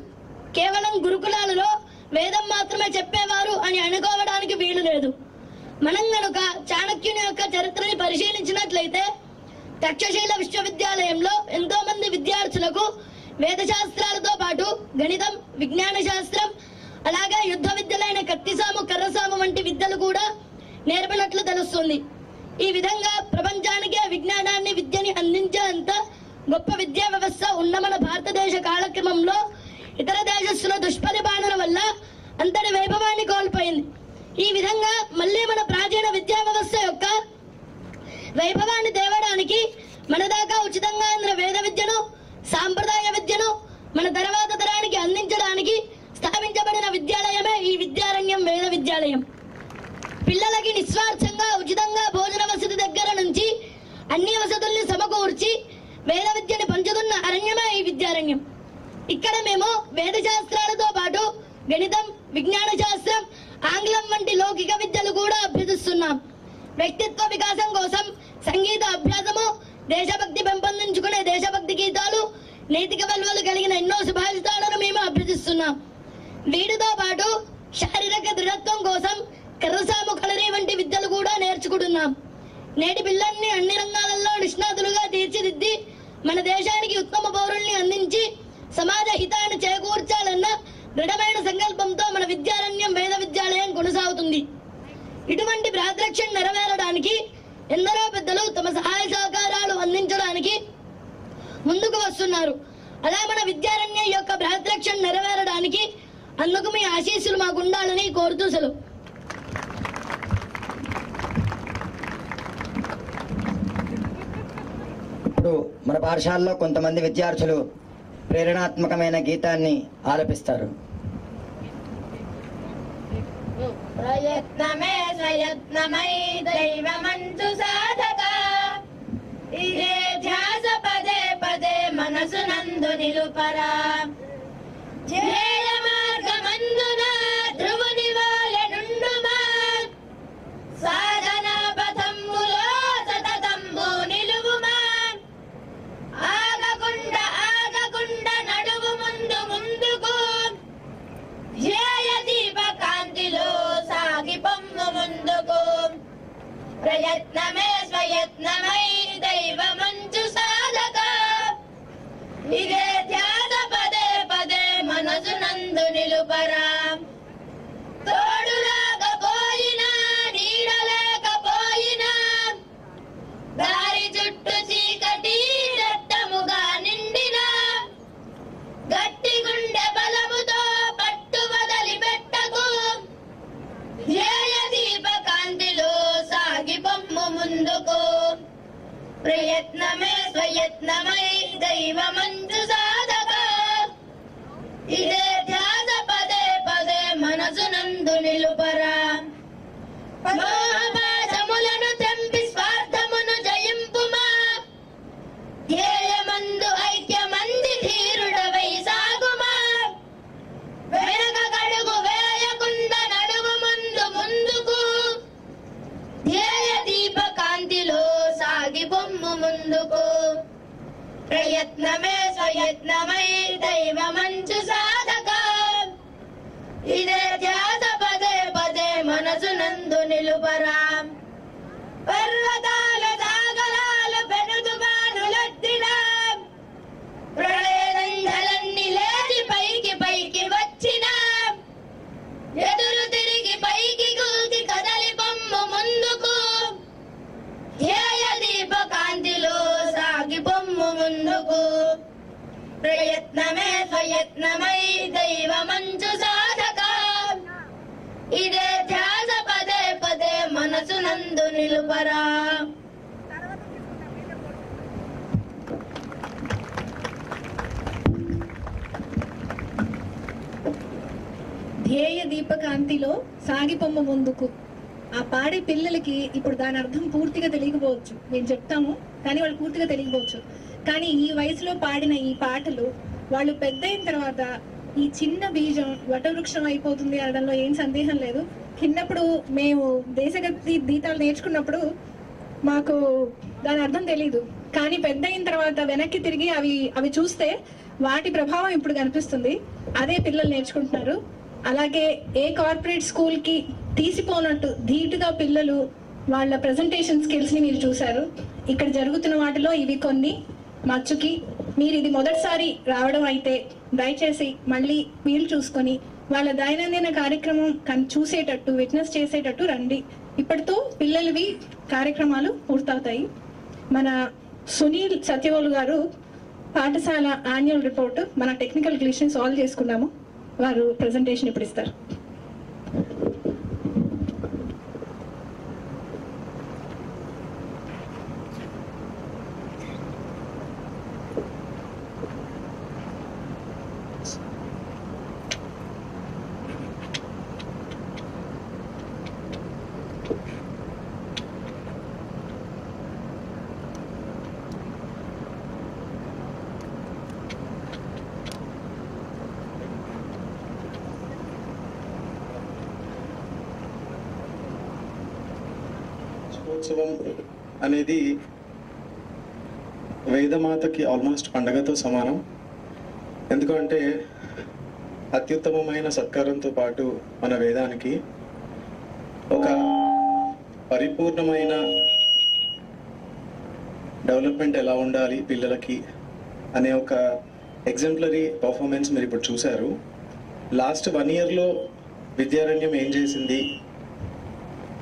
కేవలం గురుకులాలలో వేదం మాత్రమే చెప్పేవారు అని అనుకోవడానికి వీలు లేదు. మనం గనుక చాణక్యుని యొక్క చరిత్రని పరిశీలించినట్లయితే తక్షశిల విశ్వవిద్యాలయంలో ఎంతో మంది విద్యార్థులకు వేద శాస్త్రాలతో పాటు గణితం, విజ్ఞాన శాస్త్రం, అలాగే యుద్ధ విద్యలైన కత్తిసాము, కర్రసాము వంటి విద్యలు కూడా నేర్పినట్లు తెలుస్తుంది. ఈ విధంగా ప్రపంచానికే విజ్ఞానాన్ని, విద్యని అందించేంత గొప్ప విద్యా వ్యవస్థ ఉన్న మన భారతదేశ కాలక్రమంలో ఇతర దేశస్తుల దుష్పరిపాలన వల్ల అంతటి వైభవాన్ని కోల్పోయింది. ఈ విధంగా మళ్ళీ మన ప్రాచీన విద్యా వ్యవస్థ యొక్క వైభవాన్ని తేవడానికి మన దాకా ఉచితంగా అందిన వేద విద్యను, సాంప్రదాయ విద్యను మన తర్వాత తరానికి అందించడానికి స్థాపించబడిన విద్యాలయమే ఈ విద్యారణ్యం వేద విద్యాలయం. పిల్లలకి నిస్వార్థంగా ఉచితంగా భోజన వసతి దగ్గర నుంచి అన్ని వసతుల్ని సమకూర్చి వేద విద్యని పంచుతున్న అరణ్యమే ఈ విద్యారణ్యం. ఇక్కడ మేము వేద శాస్త్రాలతో పాటు గణితం, విజ్ఞాన శాస్త్రం, ఆంగ్లం వంటి లౌకిక విద్యలు కూడా అభ్యసిస్తున్నాం. వ్యక్తిత్వ వికాసం కోసం సంగీత అభ్యాసము, దేశభక్తి పెంపొందించుకునే దేశభక్తి గీతాలు, నైతిక విలువలు కలిగిన ఎన్నో సుభాషితాలను మేము అభ్యసిస్తున్నాం. వీటితో పాటు శారీరక దృఢత్వం కోసం కర్రసాము, కలరీ వంటి విద్యలు కూడా నేర్చుకుంటున్నాం. నేటి పిల్లల్ని అన్ని రంగాలలో నిష్ణాతులుగా తీర్చిదిద్ది మన దేశానికి ఉత్తమ పౌరుల్ని అందించి సమాజ హితాన్ని చేకూర్చాలన్న దృఢమైన సంకల్పంతో మన విద్యారణ్యం వేద విద్యాలయం కొనసాగుతుంది. ఇటువంటి ప్రాతిరక్షణ నెరవేరడానికి ఎందరో పెద్దలు తమ సహాయ సహకారాలు అందించడానికి ముందుకు వస్తున్నారు. అలా మన విద్యారణ్యం యొక్క ప్రాతిరక్షణ నెరవేరడానికి అందుకు మీ ఆశీస్సులు మాకు ఉండాలని కోరుతూ సెలవు. ఇప్పుడు మన పాఠశాలలో కొంతమంది విద్యార్థులు ప్రేరణాత్మకమైన గీతాన్ని ఆలపిస్తారు. ప్రయత్నమే స్వయత్నమై దైవమంచు సాధక, ఇదే ధ్యాస పదే పదే మనసు నందు నిలుపరా. ధ్యేయ మార్గమందున ధ్రువుని వాలె నుండుమా, ప్రయత్నమే స్వయత్నమై దైవమంచు సాధక ఇదే ధ్యాస పదే పదే మనసు నందు నిలుపరా తోడు రాకపోయినా నీడలేకపోయినా దారి చుట్టూ చీకటి రక్తముగా నిండిన గట్టి గుండె బలముతో పట్టు వదలి పెట్టకు ధ్యేయ దీప కాంతిలో సాగి పొమ్ము ముందుకు ప్రయత్నమే స్వయత్నమై దైవమంచు సాధక ఇదే ధ్యాస పదే పదే మనసు నందు నిలుపరా మోహపాశములను తెంపి స్వార్థమును జయింపుమా ధ్యేయమందు ఐక్యమంది ధీరుడవై సాగుమా వెనక గడుగు వేయకుండా నడుము ముందు ముందుకు ధ్యేయ దీప కాంతిలో సాగి పొమ్ము ముందుకు ప్రయత్నమే స్వయత్నమై దైవమంచు సాధక ఇదే ధ్యాస పదే పదే మనసు నందు నిలుపరా పర్వతాల దాగలాలు పెనుతుమానులెత్తినా ప్రళయదండలన్నీ లేచి పైకి పైకి వచ్చినా ఎదురు తిరిగి పైకి కూకి కదలి పొమ్ము ముందుకు ధ్యేయ దీప కాంతిలో సాగి పొమ్ము ముందుకు ప్రయత్నమే స్వయత్నమై దైవమంచు సాధక ఇదే ధ్యాస పదే పదే మనసు నందు నిలుపరా ధ్యేయ దీపకాంతిలో సాగిపొమ్మ ముందుకు ఆ పాడే పిల్లలకి ఇప్పుడు దాని అర్థం పూర్తిగా తెలియకపోవచ్చు. మేము చెప్తాము కానీ వాళ్ళు పూర్తిగా తెలియకపోవచ్చు. కానీ ఈ వయసులో పాడిన ఈ పాటలు వాళ్ళు పెద్ద అయిన తర్వాత ఈ చిన్న బీజం వటవృక్షం అయిపోతుంది అనడంలో ఏం సందేహం లేదు. చిన్నప్పుడు మేము దేశభక్తి గీతాలు నేర్చుకున్నప్పుడు మాకు దాని అర్థం తెలీదు. కానీ పెద్ద అయిన తర్వాత వెనక్కి తిరిగి అవి చూస్తే వాటి ప్రభావం ఇప్పుడు కనిపిస్తుంది. అదే పిల్లలు నేర్చుకుంటున్నారు. అలాగే ఏ కార్పొరేట్ స్కూల్కి తీసిపోనట్టు ధీటుగా పిల్లలు వాళ్ళ ప్రెజెంటేషన్ స్కిల్స్ని మీరు చూశారు. ఇక్కడ జరుగుతున్న వాటిలో ఇవి కొన్ని మచ్చుకి. మీరు ఇది మొదటిసారి రావడం అయితే దయచేసి మళ్ళీ వీలు చూసుకొని వాళ్ళ దైనందిన కార్యక్రమం చూసేటట్టు విట్నెస్ చేసేటట్టు రండి. ఇప్పటితో పిల్లలవి కార్యక్రమాలు పూర్తవుతాయి. మన సునీల్ సత్యవోలు గారు పాఠశాల యాన్యువల్ రిపోర్ట్ మన టెక్నికల్ గ్లిషన్ సాల్వ్ చేసుకున్నాము. వారు ప్రెజెంటేషన్ ఇప్పుడు ఇస్తారు. ఉత్సవం అనేది వేదమాతకి ఆల్మోస్ట్ పండగతో సమానం. ఎందుకంటే అత్యుత్తమమైన సత్కారంతో పాటు మన వేదానికి ఒక పరిపూర్ణమైన డెవలప్మెంట్ ఎలా ఉండాలి పిల్లలకి అనే ఒక ఎగ్జాంపులరీ పర్ఫార్మెన్స్ మీరు ఇప్పుడు చూశారు. లాస్ట్ 1 yearలో విద్యారణ్యం ఏం చేసింది,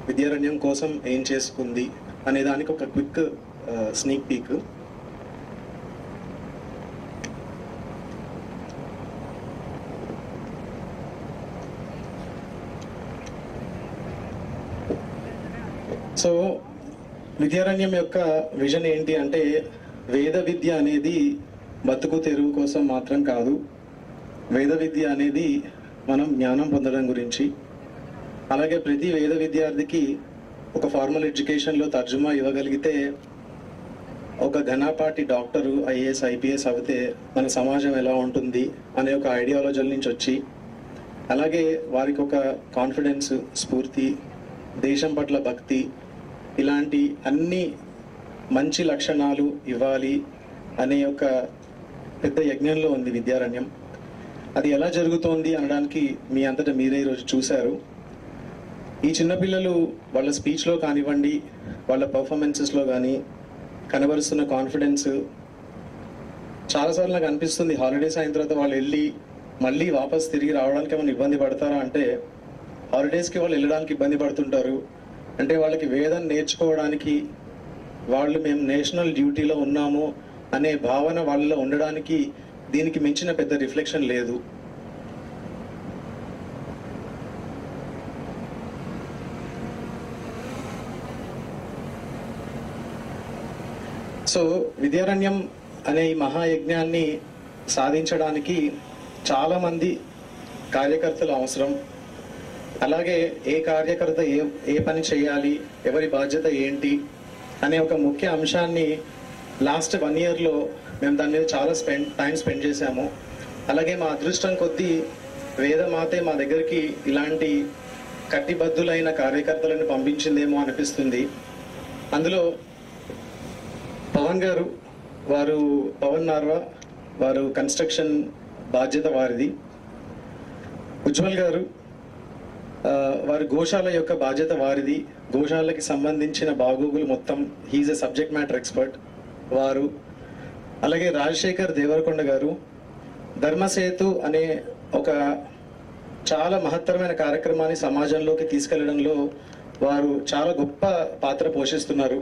విద్యారణ్యం కోసం ఏం చేసుకుంది అనే దానికి ఒక క్విక్ స్నీక్ పీక్. సో విద్యారణ్యం యొక్క విజన్ ఏంటి అంటే వేద విద్య అనేది బతుకు తెరువు కోసం మాత్రం కాదు. వేద విద్య అనేది మనం జ్ఞానం పొందడం గురించి. అలాగే ప్రతి వేద విద్యార్థికి ఒక ఫార్మల్ ఎడ్యుకేషన్లో తర్జుమా ఇవ్వగలిగితే ఒక ఘనపాటి డాక్టరు ఐఏఎస్ ఐపీఎస్ అవుతే మన సమాజం ఎలా ఉంటుంది అనే ఒక ఐడియాలజీ నుంచి వచ్చి, అలాగే వారికి ఒక కాన్ఫిడెన్స్, స్ఫూర్తి, దేశం పట్ల భక్తి, ఇలాంటి అన్ని మంచి లక్షణాలు ఇవ్వాలి అనే ఒక పెద్ద యజ్ఞంలో ఉంది విద్యారణ్యం. అది ఎలా జరుగుతోంది అనడానికి మీ అంతటా మీరే ఈరోజు చూశారు. ఈ చిన్నపిల్లలు వాళ్ళ స్పీచ్లో కానివ్వండి, వాళ్ళ పర్ఫార్మెన్సెస్లో కానీ కనబరుస్తున్న కాన్ఫిడెన్స్ చాలాసార్లు నాకు అనిపిస్తుంది, హాలిడేస్ అయిన తర్వాత వాళ్ళు వెళ్ళి మళ్ళీ వాపస్ తిరిగి రావడానికి ఏమైనా ఇబ్బంది పడతారా అంటే, హాలిడేస్కి వాళ్ళు వెళ్ళడానికి ఇబ్బంది పడుతుంటారు. అంటే వాళ్ళకి వేదం నేర్చుకోవడానికి, వాళ్ళు మేము నేషనల్ డ్యూటీలో ఉన్నాము అనే భావన వాళ్ళలో ఉండడానికి దీనికి మించిన పెద్ద రిఫ్లెక్షన్ లేదు. సో విద్యారణ్యం అనే ఈ మహాయజ్ఞాన్ని సాధించడానికి చాలామంది కార్యకర్తలు అవసరం. అలాగే ఏ కార్యకర్త ఏ పని చేయాలి, ఎవరి బాధ్యత ఏంటి అనే ఒక ముఖ్య అంశాన్ని లాస్ట్ 1 yearలో మేము దాని మీద చాలా టైం స్పెండ్ చేశాము. అలాగే మా అదృష్టం కొద్దీ వేదమాతే మా దగ్గరికి ఇలాంటి కట్టిబద్దులైన కార్యకర్తలను పంపించిందేమో అనిపిస్తుంది. అందులో పవన్ గారు, పవన్ నార్వా వారు కన్స్ట్రక్షన్ బాధ్యత వారిది. ఉజ్వల్ గారు వారి గోశాల యొక్క బాధ్యత వారిది. గోశాలకి సంబంధించిన బాగోగులు మొత్తం he's a subject matter expert వారు. అలాగే రాజశేఖర్ దేవరకొండ గారు ధర్మసేతు అనే ఒక చాలా మహత్తరమైన కార్యక్రమాన్ని సమాజంలోకి తీసుకెళ్లడంలో వారు చాలా గొప్ప పాత్ర పోషిస్తున్నారు.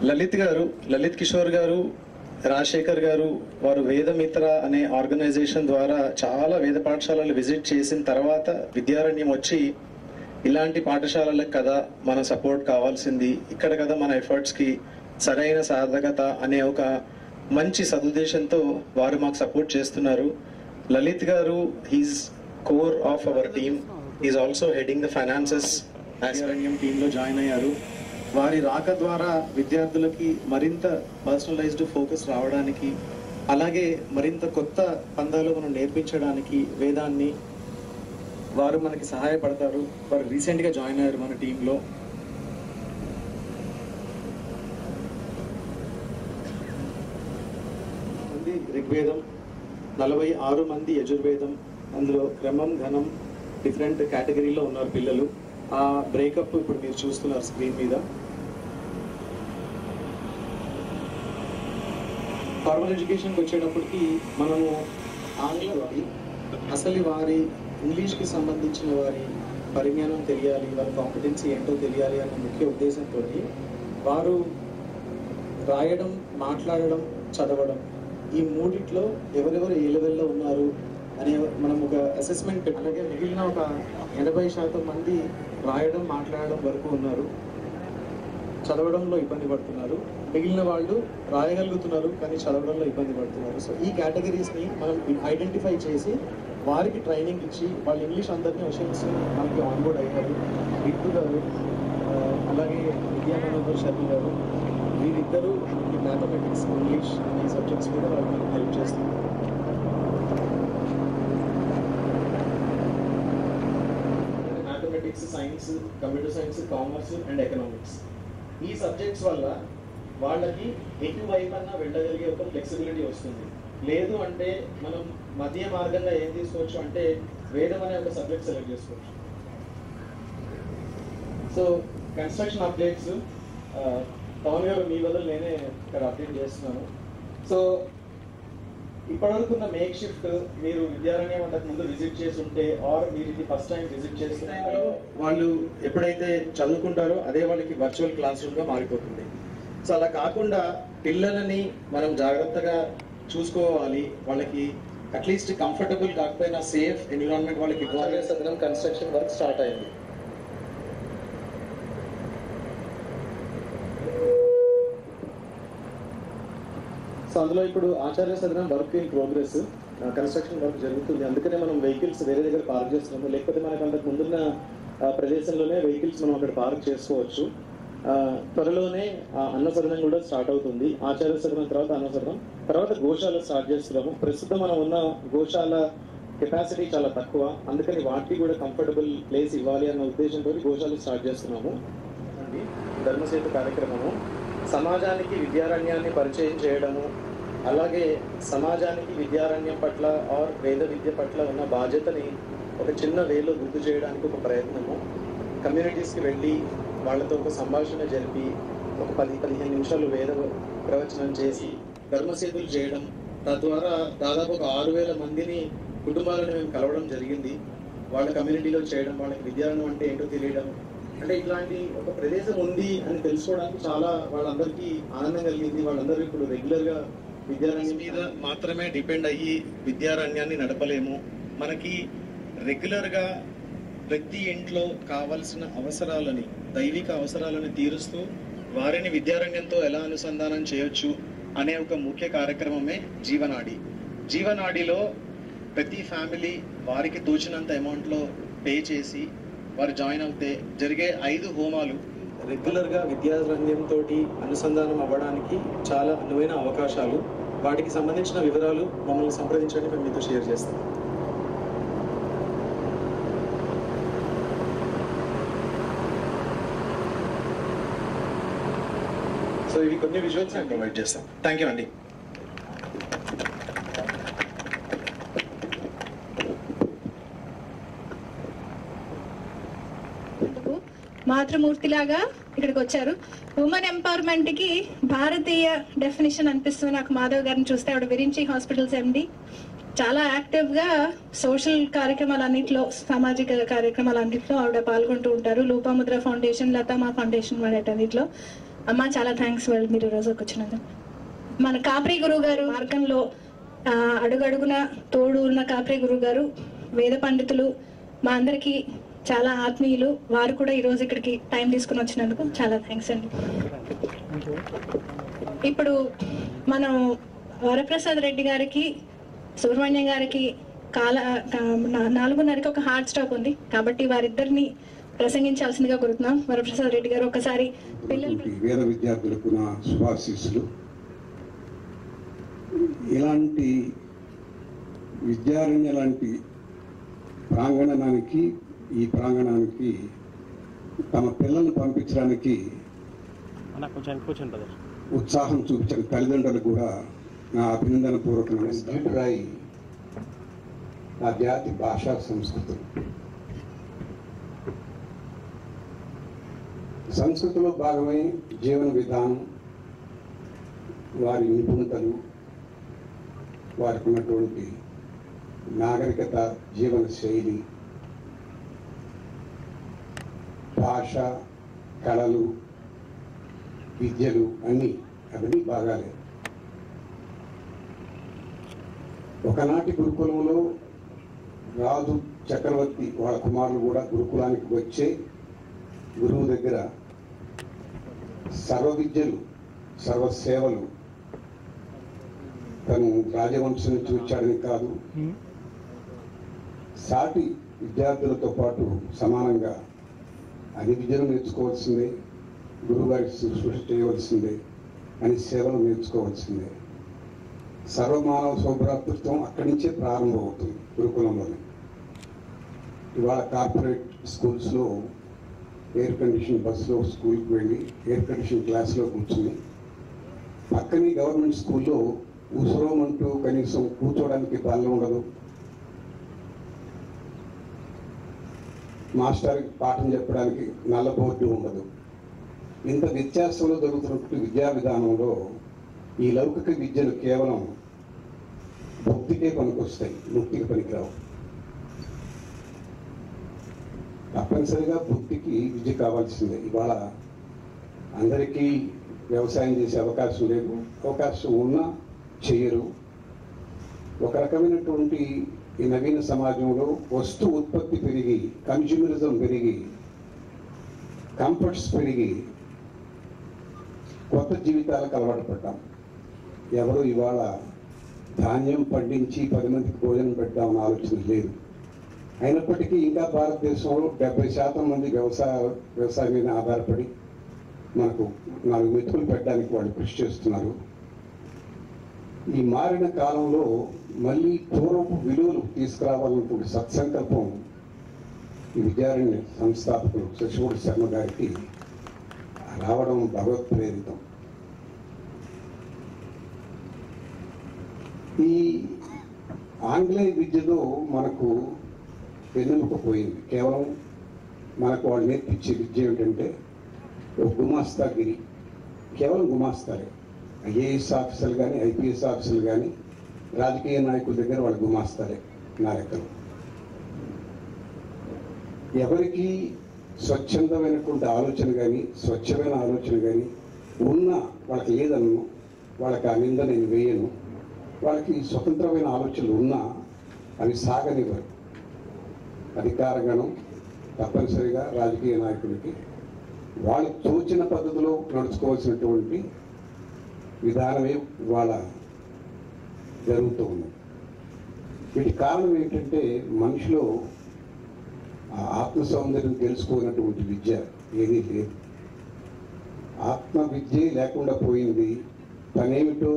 లలిత్ కిషోర్ గారు, రాజశేఖర్ గారు వారు వేదమిత్ర అనే ఆర్గనైజేషన్ ద్వారా చాలా వేద పాఠశాలలు విజిట్ చేసిన తర్వాత విద్యారణ్యం వచ్చి ఇలాంటి పాఠశాలలకు కదా మన సపోర్ట్ కావాల్సింది, ఇక్కడ కదా మన ఎఫర్ట్స్కి సరైన సాధకత అనే ఒక మంచి సదుద్దేశంతో వారు మాకు సపోర్ట్ చేస్తున్నారు. లలిత్ గారు he's core of our team, is also heading the finances. విద్యారణ్యం టీంలో జాయిన్ అయ్యారు. వారి రాక ద్వారా విద్యార్థులకి మరింత పర్సనలైజ్డ్ ఫోకస్ రావడానికి, అలాగే మరింత కొత్త పందాలు మనం నేర్పించడానికి వేదాన్ని వారు మనకి సహాయపడతారు. వారు రీసెంట్గా జాయిన్ అయ్యారు మన టీంలో. ఋగ్వేదం, 46 మంది యజుర్వేదం, అందులో క్రమం ఘనం డిఫరెంట్ కేటగిరీలో ఉన్నారు పిల్లలు. ఆ బ్రేకప్ ఇప్పుడు మీరు చూస్తున్నారు స్క్రీన్ మీద. ఫార్మల్ ఎడ్యుకేషన్కి వచ్చేటప్పటికి మనము ఆంగ్లవారి అసలు వారి ఇంగ్లీష్కి సంబంధించిన వారి పరిజ్ఞానం తెలియాలి, వారి కాంపిటెన్సీ ఏంటో తెలియాలి అన్న ముఖ్య ఉద్దేశంతో వారు రాయడం, మాట్లాడడం, చదవడం ఈ మూడిట్లో ఎవరెవరు ఏ లెవెల్లో ఉన్నారు అనే మనం ఒక అసెస్మెంట్ పెట్టి, అలాగే మిగిలిన ఒక 80% మంది రాయడం, మాట్లాడడం వరకు ఉన్నారు, చదవడంలో ఇబ్బంది పడుతున్నారు. మిగిలిన వాళ్ళు రాయగలుగుతున్నారు కానీ చదవడంలో ఇబ్బంది పడుతున్నారు. సో ఈ కేటగిరీస్ని మనం ఐడెంటిఫై చేసి వారికి ట్రైనింగ్ ఇచ్చి వాళ్ళ ఇంగ్లీష్ అందరినీ ఓషన్స్ మనకి ఆన్బోర్డ్ అయ్యారు. బిట్టు గారు, అలాగే విద్యామనోహర్ శర్మ గారు, వీరిద్దరూ ఈ మ్యాథమెటిక్స్, ఇంగ్లీష్ అనే సబ్జెక్ట్స్ మీద వాళ్ళకి హెల్ప్ చేస్తున్నారు. Mathematics, science, computer science, commerce and economics ఈ సబ్జెక్ట్స్ వల్ల వాళ్ళకి ఎటువైపన్నా వెళ్ళగలిగే ఒక ఫ్లెక్సిబిలిటీ వస్తుంది. లేదు అంటే మనం మధ్య మార్గంగా ఏం తీసుకోవచ్చు అంటే వేదం అనే ఒక సబ్జెక్ట్ సెలెక్ట్ చేసుకోవచ్చు. సో కన్స్ట్రక్షన్ అప్డేట్స్ పవన్ గారు మీ బదులు నేనే ఇక్కడ అప్డేట్ చేస్తున్నాను. సో ఇప్పటివరకు ఉన్న మేక్ షిఫ్ట్ మీరు విద్యారణ్యం అంతకు ముందు విజిట్ చేసి ఉంటే ఆర్ మీరు ఇది ఫస్ట్ టైం విజిట్ చేస్తున్నారో వాళ్ళు ఎప్పుడైతే చదువుకుంటారో అదే వాళ్ళకి వర్చువల్ క్లాస్ రూమ్గా మారిపోతుంది. సో అలా కాకుండా పిల్లలని మనం జాగ్రత్తగా చూసుకోవాలి, వాళ్ళకి అట్లీస్ట్ కంఫర్టబుల్ కాకపోయినా సేఫ్ ఎన్విరాన్మెంట్ వాళ్ళకి ఇవ్వాలి. సదనం కన్స్ట్రక్షన్ వర్క్ స్టార్ట్ అయింది. సో అందులో ఇప్పుడు Acharya Sadanam work in progress, construction work జరుగుతుంది. అందుకనే మనం వెహికల్స్ వేరే దగ్గర పార్క్ చేస్తున్నాము. లేకపోతే మనకు అంతకు ముందున్న ప్రదేశంలోనే వెహికల్స్ మనం అక్కడ పార్క్ చేసుకోవచ్చు. త్వరలోనే అన్న సదనం కూడా స్టార్ట్ అవుతుంది. ఆచార్య సదనం తర్వాత అన్న సదనం తర్వాత గోశాల స్టార్ట్ చేస్తున్నాము. ప్రస్తుతం మనం ఉన్న గోశాల కెపాసిటీ చాలా తక్కువ, అందుకని వాటికి కూడా కంఫర్టబుల్ ప్లేస్ ఇవ్వాలి అన్న ఉద్దేశంతో గోశాల స్టార్ట్ చేస్తున్నాము. ధర్మసేతు కార్యక్రమము సమాజానికి విద్యారణ్యాన్ని పరిచయం చేయడము, అలాగే సమాజానికి విద్యారణ్యం పట్ల ఆర్ వేద విద్య పట్ల ఉన్న బాధ్యతని ఒక చిన్న వేలో గుర్తు చేయడానికి ఒక ప్రయత్నము, కమ్యూనిటీస్కి వెళ్ళి వాళ్ళతో ఒక సంభాషణ జరిపి ఒక 10-15 నిమిషాలు వేద ప్రవచనం చేసి ధర్మసేతులు చేయడం, తద్వారా దాదాపు ఒక 6,000 మందిని కుటుంబాలను మేము కలవడం జరిగింది. వాళ్ళ కమ్యూనిటీలో చేయడం, వాళ్ళకి విద్యారణ్యం అంటే ఏంటో తెలియడం, అంటే ఇట్లాంటి ఒక ప్రదేశం ఉంది అని తెలుసుకోవడానికి చాలా వాళ్ళందరికీ ఆనందం కలిగింది. వాళ్ళందరూ ఇప్పుడు రెగ్యులర్గా విద్యారణ్యం మీద మాత్రమే డిపెండ్ అయ్యి విద్యారణ్యాన్ని నడపలేము. మనకి రెగ్యులర్గా ప్రతి ఇంట్లో కావాల్సిన అవసరాలని, దైవిక అవసరాలను తీరుస్తూ వారిని విద్యారంగంతో ఎలా అనుసంధానం చేయొచ్చు అనే ఒక ముఖ్య కార్యక్రమమే జీవనాడి. జీవనాడిలో ప్రతి ఫ్యామిలీ వారికి తోచినంత అమౌంట్లో పే చేసి వారు జాయిన్ అవుతే జరిగే 5 హోమాలు రెగ్యులర్గా విద్యారంగంతో అనుసంధానం అవ్వడానికి చాలా అనువైన అవకాశాలు. వాటికి సంబంధించిన వివరాలు మమ్మల్ని సంప్రదించండి, మేము మీతో షేర్ చేస్తాం. సో ఇవి కొన్ని విజువల్స్ నేను ప్రొవైడ్ చేస్తాం. థ్యాంక్ యూ అండి. మాతృమూర్తిలాగా ఇక్కడికి వచ్చారు. ఉమెన్ ఎంపవర్మెంట్ కి భారతీయ డెఫినేషన్ అనిపిస్తుంది నాకు మాధవ్ గారిని చూస్తే. ఆవిడ విరించి హాస్పిటల్స్ ఎండి, చాలా యాక్టివ్ గా సోషల్ కార్యక్రమాలన్నింటిలో, సామాజిక కార్యక్రమాలన్నింటిలో ఆవిడ పాల్గొంటూ ఉంటారు. లోపాముద్ర ఫౌండేషన్, లతామా ఫౌండేషన్ వాటన్నిటిలో. అమ్మ చాలా థ్యాంక్స్ వాళ్ళు మీరు రోజుకి వచ్చినందుకు. మన కాప్రీ గురువు గారు మార్గంలో అడుగడుగున తోడు ఉన్న కాప్రీ గురువు గారు వేద పండితులు, మా అందరికీ చాలా ఆత్మీయులు. వారు కూడా ఈరోజు ఇక్కడికి టైం తీసుకుని వచ్చినందుకు చాలా థ్యాంక్స్ అండి. ఇప్పుడు మనం వరప్రసాద్ రెడ్డి గారికి, సుబ్రహ్మణ్యం గారికి 4:30కి ఒక హార్ట్ స్టాప్ ఉంది కాబట్టి వారిద్దరిని ప్రసంగించాల్సిందిగా కోరుతున్నాం. వరప్రసాద్ రెడ్డి గారు ఒకసారి వేద విద్యార్థులకు నా శుభాశీస్సులు. ఇలాంటి విద్యారణ్య లాంటి ప్రాంగణానికి, ఈ ప్రాంగణానికి తమ పిల్లల్ని పంపించడానికి ఉత్సాహం చూపించిన తల్లిదండ్రులు కూడా నా అభినందన పూర్వకమైన రాయి నా జాతి భాషా సంస్కృతులు. సంస్కృతిలో భాగమై జీవన విధానం, వారి నిపుణతలు, వారికి ఉన్నటువంటి నాగరికత, జీవన శైలి, భాష, కళలు, విద్యలు అన్నీ అవన్నీ బాగాలేదు. ఒకనాటి గురుకులంలో రాజు చక్రవర్తి వాళ్ళ కుమారులు కూడా గురుకులానికి వచ్చే గురువు దగ్గర సర్వ విద్యలు, సర్వసేవలు, తను రాజవంశం నుంచి వచ్చాడని కాదు, సాటి విద్యార్థులతో పాటు సమానంగా అన్ని విద్యలు నేర్చుకోవాల్సిందే, గురువుగారికి శుశ్రూష చేయవలసిందే, అని సేవలు నేర్చుకోవాల్సిందే. సర్వమానవ సౌభ్రాతృత్వం అక్కడి నుంచే ప్రారంభమవుతుంది గురుకులంలోనే. ఇవాళ కార్పొరేట్ స్కూల్స్లో ఎయిర్ కండిషన్ బస్సులో స్కూల్కి వెళ్ళి ఎయిర్ కండిషన్ క్లాస్లో కూర్చుని, పక్కనే గవర్నమెంట్ స్కూల్లో ఉసురోమంటూ కనీసం కూర్చోవడానికి బల్ల ఉండదు, మాస్టర్కి పాఠం చెప్పడానికి నల్ల బోర్డు ఉండదు. ఇంత వ్యత్యాసంలో జరుగుతున్నటువంటి విద్యా విధానంలో ఈ లౌకిక విద్యలు కేవలం భక్తికే పనికొస్తాయి, ముక్తికి పనికిరావు. తప్పనిసరిగా భక్తికి విద్య కావాల్సిందే. ఇవాళ అందరికీ వ్యవసాయం చేసే అవకాశం లేదు, అవకాశం ఉన్నా చేయరు. ఒక రకమైనటువంటి ఈ నవీన సమాజంలో వస్తు ఉత్పత్తి పెరిగి, కన్జ్యూమరిజం పెరిగి, కంఫర్ట్స్ పెరిగి కొత్త జీవితాలకు అలవాటు పడ్డాం. ఎవరు ఇవాళ ధాన్యం పండించి 10 మందికి భోజనం పెట్టామని ఆలోచన లేదు. అయినప్పటికీ ఇంకా భారతదేశంలో 70% మంది వ్యవసాయం మీద ఆధారపడి మనకు 4 మెతుకులు పెట్టడానికి వాళ్ళు కృషి చేస్తున్నారు. ఈ మారిన కాలంలో మళ్ళీ పూర్వపు విలువలు తీసుకురావాలన్నటువంటి సత్సంకల్పం ఈ విద్యారణ్య సంస్థాపకులు శశిమూర్తి శర్మ గారికి రావడం భగవత్ ప్రేరితం. ఈ ఆంగ్లేయ విద్యలో మనకు వెన్నెముక పోయింది. కేవలం మనకు వాళ్ళు నేర్పించే విద్య ఏమిటంటే ఒక గుమాస్తాగిరి, కేవలం గుమాస్తారే. ఐఏఎస్ ఆఫీసర్లు కానీ ఐపీఎస్ ఆఫీసర్లు కానీ రాజకీయ నాయకుల దగ్గర వాళ్ళు గుమాస్తారే నా లెక్కలు. ఎవరికి స్వచ్ఛందమైనటువంటి ఆలోచన కానీ స్వచ్ఛమైన ఆలోచన కానీ ఉన్న వాళ్ళకి లేదన్ను, వాళ్ళకి ఆ నింద నేను వేయను. వాళ్ళకి స్వతంత్రమైన ఆలోచనలు ఉన్నా అవి సాగనివ్వరు. అధికారగణం తప్పనిసరిగా రాజకీయ నాయకులకి వాళ్ళు తోచిన పద్ధతిలో నడుచుకోవాల్సినటువంటి విధానమే వాళ్ళ జరుగుతూ ఉంది. వీటి కారణం ఏంటంటే మనిషిలో ఆత్మ సౌందర్యం తెలుసుకోనటువంటి విద్య ఏదీ లేదు. ఆత్మ విద్య లేకుండా పోయింది. తనేమిటో,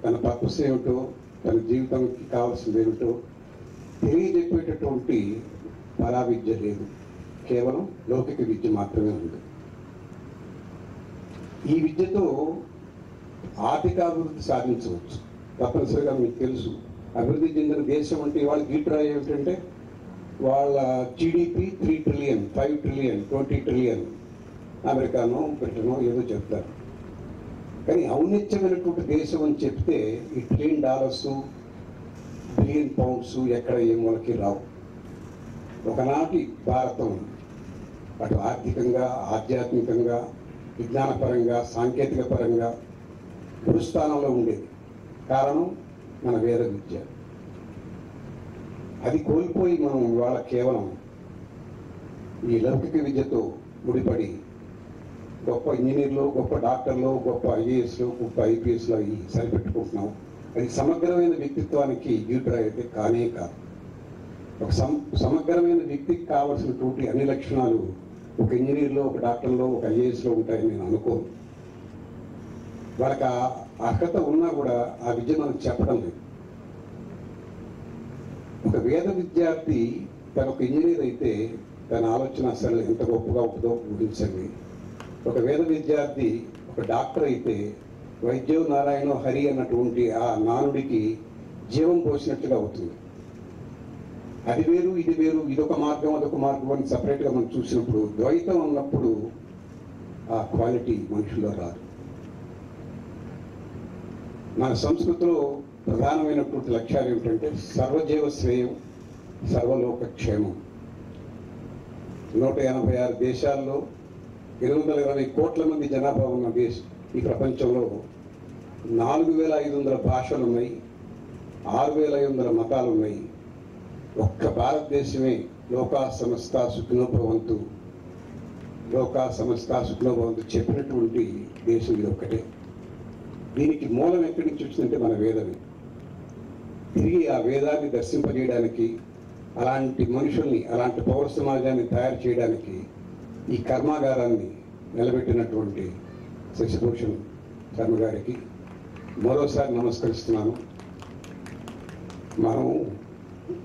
తన పర్పస్ ఏమిటో, తన జీవితానికి కావాల్సింది ఏమిటో తెలియజెప్పేటటువంటి పరా విద్య లేదు. కేవలం లౌకిక విద్య మాత్రమే ఉంది. ఈ విద్యతో ఆర్థికాభివృద్ధి సాధించవచ్చు. తప్పనిసరిగా మీకు తెలుసు, అభివృద్ధి చెందిన దేశం అంటే వాళ్ళ గీట్రాయి ఏమిటంటే వాళ్ళ జీడిపి 3 ట్రిలియన్, 5 ట్రిలియన్, 20 ట్రిలియన్, అమెరికానో బ్రిటనో ఏదో చెప్తారు. కానీ ఔన్నత్యమైనటువంటి దేశం అని చెప్తే ఈ $1 ట్రిలియన్, $1 బిలియన్ ఎక్కడ ఏ మూలకి రావు. ఒకనాటి భారతం అటు ఆర్థికంగా, ఆధ్యాత్మికంగా, విజ్ఞానపరంగా, సాంకేతిక పరంగా గురుస్థానంలో ఉండేది. కారణం మన వేద విద్య. అది కోల్పోయి మనం ఇవాళ కేవలం ఈ లౌకిక విద్యతో ముడిపడి గొప్ప ఇంజనీర్లు, గొప్ప డాక్టర్లు, గొప్ప ఐఏఎస్లు, గొప్ప ఐపీఎస్లు అవి సరిపెట్టుకుంటున్నాం. అది సమగ్రమైన వ్యక్తిత్వానికి గీటురాయి అయితే కానే కాదు. ఒక సమగ్రమైన వ్యక్తికి కావాల్సినటువంటి అన్ని లక్షణాలు ఒక ఇంజనీర్లో, ఒక డాక్టర్లో, ఒక ఐఏఎస్లో ఉంటాయని నేను అనుకోను. వాళ్ళకి ఆ అర్హత ఉన్నా కూడా ఆ విద్య మనకు చెప్పడం లేదు. ఒక వేద విద్యార్థి తన ఒక ఇంజనీర్ అయితే తన ఆలోచన అసలు ఎంత గొప్పగా ఉంటుందో ఊహించండి. ఒక వేద విద్యార్థి ఒక డాక్టర్ అయితే వైద్యో నారాయణో హరి అన్నటువంటి ఆ నానుడికి జీవం పోసినట్టుగా అవుతుంది. అది వేరు, ఇది వేరు, ఇదొక మార్గం, అదొక మార్గం అని సపరేట్గా మనం చూసినప్పుడు, ద్వైతం ఉన్నప్పుడు ఆ క్వాలిటీ మనుషుల్లో రాదు. మన సంస్కృతిలో ప్రధానమైనటువంటి లక్ష్యాలు ఏమిటంటే సర్వజీవ శ్రేయం, సర్వలోక క్షేమం. 186 దేశాల్లో 220 కోట్ల మంది జనాభా ఉన్న ఈ ప్రపంచంలో 4500 భాషలు ఉన్నాయి, 6500 మతాలు ఉన్నాయి. ఒక్క భారతదేశమే లోకా సమస్త సుఖినో భవంతు, లోకా సమస్త సుఖినో భవంతు చెప్పినటువంటి దేశం ఇది ఒక్కటే. దీనికి మూలం ఎక్కడి నుంచి వచ్చిందంటే మన వేదమే. తిరిగి ఆ వేదాన్ని దర్శింపజేయడానికి, అలాంటి మనుషుల్ని, అలాంటి పౌర సమాజాన్ని తయారు చేయడానికి ఈ కర్మాగారాన్ని నిలబెట్టినటువంటి శశిభూషణ్ శర్మ గారికి మరోసారి నమస్కరిస్తున్నాను. మనం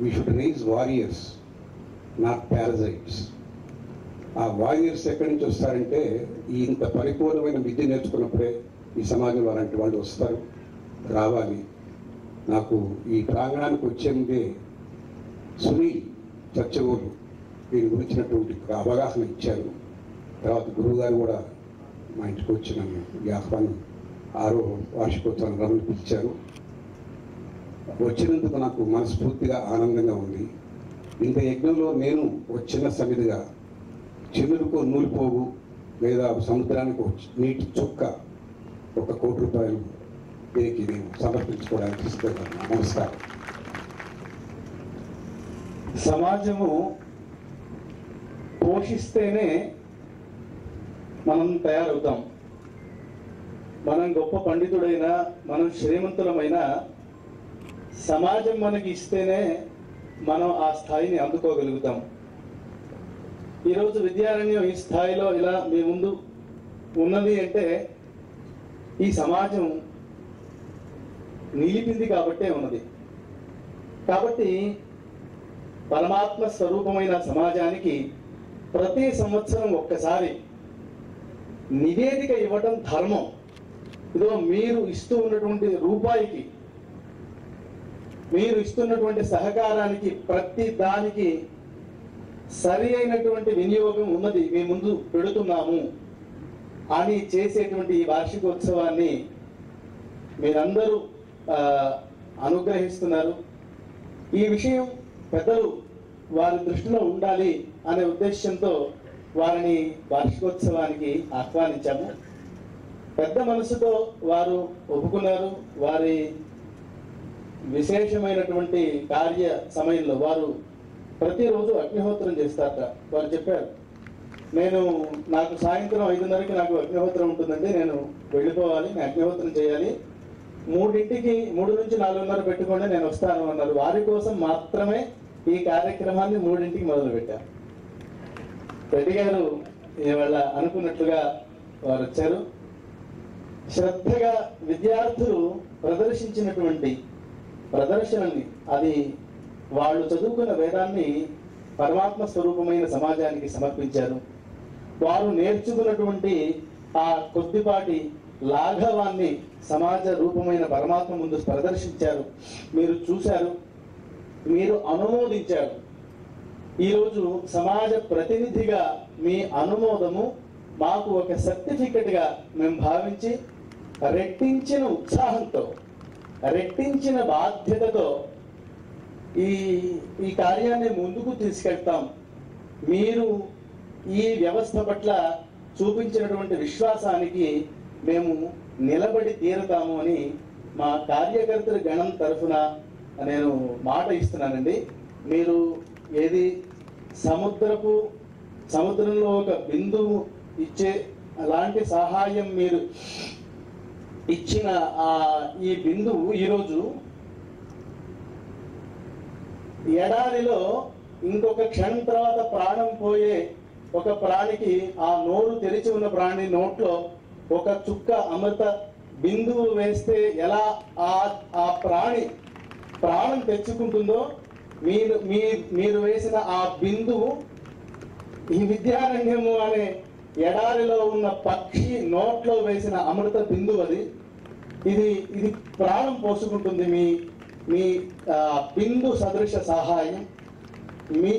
we should raise warriors, not parasites. ఆ వారియర్స్ ఎక్కడి నుంచి వస్తారంటే ఇంత పరిపూర్ణమైన విద్య నేర్చుకున్నప్పుడే ఈ సమాజంలో అలాంటి వాళ్ళు వస్తారు, రావాలి. నాకు ఈ ప్రాంగణానికి వచ్చే ముందే సునీల్ చచ్చగోలు దీని గురించినటువంటి అవగాహన ఇచ్చారు. తర్వాత గురువు గారు కూడా మా ఇంటికి వచ్చి నన్ను ఈ ఆహ్వానం 6వ వార్షికోత్సవాన్ని రమణ పిలిచారు. వచ్చినందుకు నాకు మనస్ఫూర్తిగా ఆనందంగా ఉంది. ఇంత యజ్ఞంలో నేను ఒక చిన్న సమితిగా చెరువుకు నూలిపోగు లేదా సముద్రానికి నీటి చుక్క ₹1 కోటి దీనికి నేను సమర్పించుకోవడానికి ఇస్తున్నాను. నమస్కారం. సమాజము పోషిస్తేనే మనం తయారవుతాం. మనం గొప్ప పండితుడైనా, మనం శ్రీమంతులమైనా సమాజం మనకి ఇస్తేనే మనం ఆ స్థాయిని అందుకోగలుగుతాం. ఈరోజు విద్యారణ్యం ఈ స్థాయిలో ఇలా మీ ముందు ఉన్నది అంటే ఈ సమాజం నిలిపింది కాబట్టే ఉన్నది. కాబట్టి పరమాత్మ స్వరూపమైన సమాజానికి ప్రతి సంవత్సరం ఒక్కసారి నివేదిక ఇవ్వటం ధర్మం. ఇదో మీరు ఇస్తూ ఉన్నటువంటి రూపాయికి, మీరు ఇస్తున్నటువంటి సహకారానికి, ప్రతి దానికి సరి అయినటువంటి వినియోగం ఉన్నది మీ ముందు పెడుతున్నాము అని చేసేటువంటి ఈ వార్షికోత్సవాన్ని మీరందరూ అనుగ్రహిస్తున్నారు. ఈ విషయం పెద్దలు వారి దృష్టిలో ఉండాలి అనే ఉద్దేశంతో వారిని వార్షికోత్సవానికి ఆహ్వానించాము. పెద్ద మనసుతో వారు ఒప్పుకున్నారు. వారి విశేషమైనటువంటి కార్య సమయంలో వారు ప్రతిరోజు అగ్నిహోత్రం చేస్తారట. వారు చెప్పారు, నాకు సాయంత్రం 5:30కి నాకు అగ్నిహోత్రం ఉంటుందండి, నేను వెళ్ళిపోవాలి, నేను అగ్నిహోత్రం చేయాలి, 3 నుంచి 4:30 పెట్టుకోండి, నేను వస్తాను అన్నారు. వారి కోసం మాత్రమే ఈ కార్యక్రమాన్ని 3కి మొదలు పెట్టారు. రెడ్డి గారు ఇవాళ అనుకున్నట్లుగా వారు వచ్చారు. శ్రద్ధగా విద్యార్థులు ప్రదర్శించినటువంటి ప్రదర్శనని, అది వాళ్ళు చదువుకున్న వేదాన్ని పరమాత్మ స్వరూపమైన సమాజానికి సమర్పించారు. వారు నేర్చుకున్నటువంటి ఆ కొద్దిపాటి లాఘవాన్ని సమాజ రూపమైన పరమాత్మ ముందు ప్రదర్శించారు. మీరు చూశారు, మీరు అనుమోదించారు. ఈరోజు సమాజ ప్రతినిధిగా మీ అనుమోదము మాకు ఒక సర్టిఫికెట్గా మేము భావించి రెట్టించిన ఉత్సాహంతో, రెట్టించిన బాధ్యతతో ఈ కార్యాన్ని ముందుకు తీసుకెళ్తాం. మీరు ఈ వ్యవస్థ పట్ల చూపించినటువంటి విశ్వాసానికి మేము నిలబడి తీరుతాము అని మా కార్యకర్తల గణం తరఫున నేను మాట ఇస్తున్నానండి. మీరు ఏది సముద్రంలో ఒక బిందువు ఇచ్చే అలాంటి సహాయం మీరు ఇచ్చిన ఈ బిందువు ఈరోజు ఎడారిలో ఇంకొక క్షణం తర్వాత ప్రాణం పోయే ఒక ప్రాణికి, ఆ నోరు తెరిచి ఉన్న ప్రాణి నోట్లో ఒక చుక్క అమృత బిందువు వేస్తే ఎలా ఆ ప్రాణి ప్రాణం తెచ్చుకుంటుందో, మీరు వేసిన ఆ బిందువు ఈ విద్యారణ్యము అనే ఎడారిలో ఉన్న పక్షి నోట్లో వేసిన అమృత బిందువు. అది ఇది ప్రాణం పోసుకుంటుంది. మీ బిందు సదృశ సహాయం,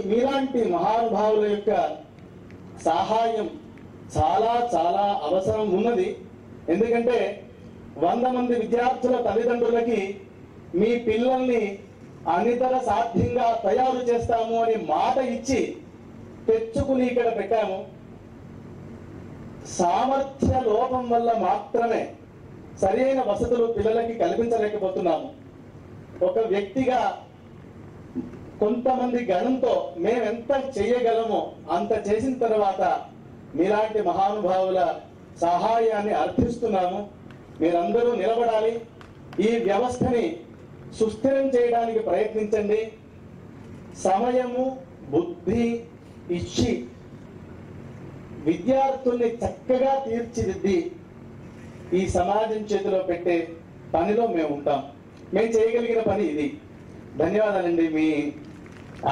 మీలాంటి మహానుభావుల యొక్క సహాయం చాలా చాలా అవసరం ఉన్నది. ఎందుకంటే 100 మంది విద్యార్థుల తల్లిదండ్రులకి మీ పిల్లల్ని అనితర సాధ్యంగా తయారు చేస్తాము అని మాట ఇచ్చి తెచ్చుకుని ఇక్కడ పెట్టాము. సామర్థ్య లోపం వల్ల మాత్రమే సరైన వసతులు పిల్లలకి కల్పించలేకపోతున్నాము. ఒక వ్యక్తిగా కొంతమంది గణంతో మేమెంత చేయగలమో అంత చేసిన తర్వాత మీలాంటి మహానుభావుల సహాయాన్ని అర్థిస్తున్నాము. మీరందరూ నిలబడాలి, ఈ వ్యవస్థని సుస్థిరం చేయడానికి ప్రయత్నించండి. సమయము బుద్ధి ఇచ్చి విద్యార్థుల్ని చక్కగా తీర్చిదిద్ది ఈ సమాజం చేతిలో పెట్టే పనిలో మేము ఉంటాం. మేము చేయగలిగిన పని ఇది. ధన్యవాదాలండి మీ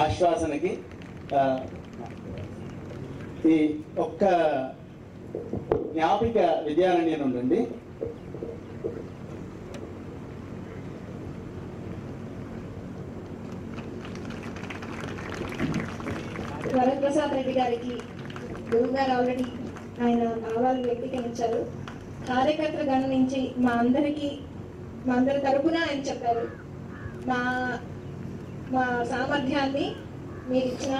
ఆశ్వాసనకి. ఈ ఒక్క జ్ఞాపిక విద్యారణ్యం ఉండండి. వరప్రసాద్ రెడ్డి గారికి గురువు గారు ఆల్రెడీ ఆయన భావాలు వ్యక్తీకరించారు. కార్యకర్తల గణం నుంచి మా అందరి తరపున ఆయన చెప్పారు, మా సామర్థ్యాన్ని మీరు ఇచ్చిన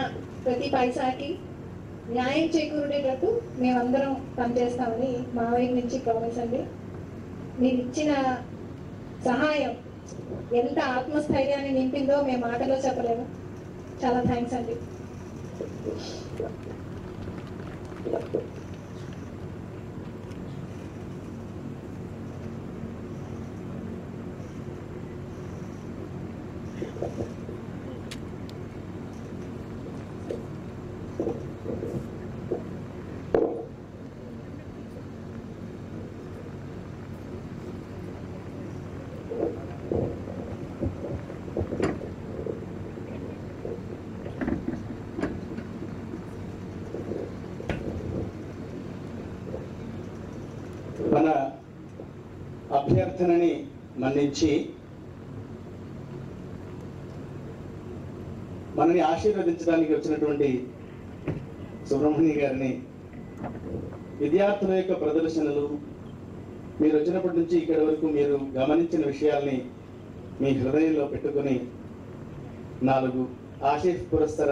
ప్రతి పైసాకి న్యాయం చేకూరేటట్టు మేమందరం పనిచేస్తామని మా వైపు నుంచి ప్రామిస్ అండి. మీరు ఇచ్చిన సహాయం ఎంత ఆత్మస్థైర్యాన్ని నింపిందో మేము మాటలో చెప్పలేము. చాలా థ్యాంక్స్ అండి. మన అభ్యర్థనని మన్నించి మనని ఆశీర్వదించడానికి వచ్చినటువంటి సుబ్రహ్మణ్య గారిని విద్యార్థుల యొక్క ప్రదర్శనలు మీరు వచ్చినప్పటి నుంచి ఇక్కడి వరకు మీరు గమనించిన విషయాల్ని మీ హృదయంలో పెట్టుకొని 4 ఆశీష్ పురస్సర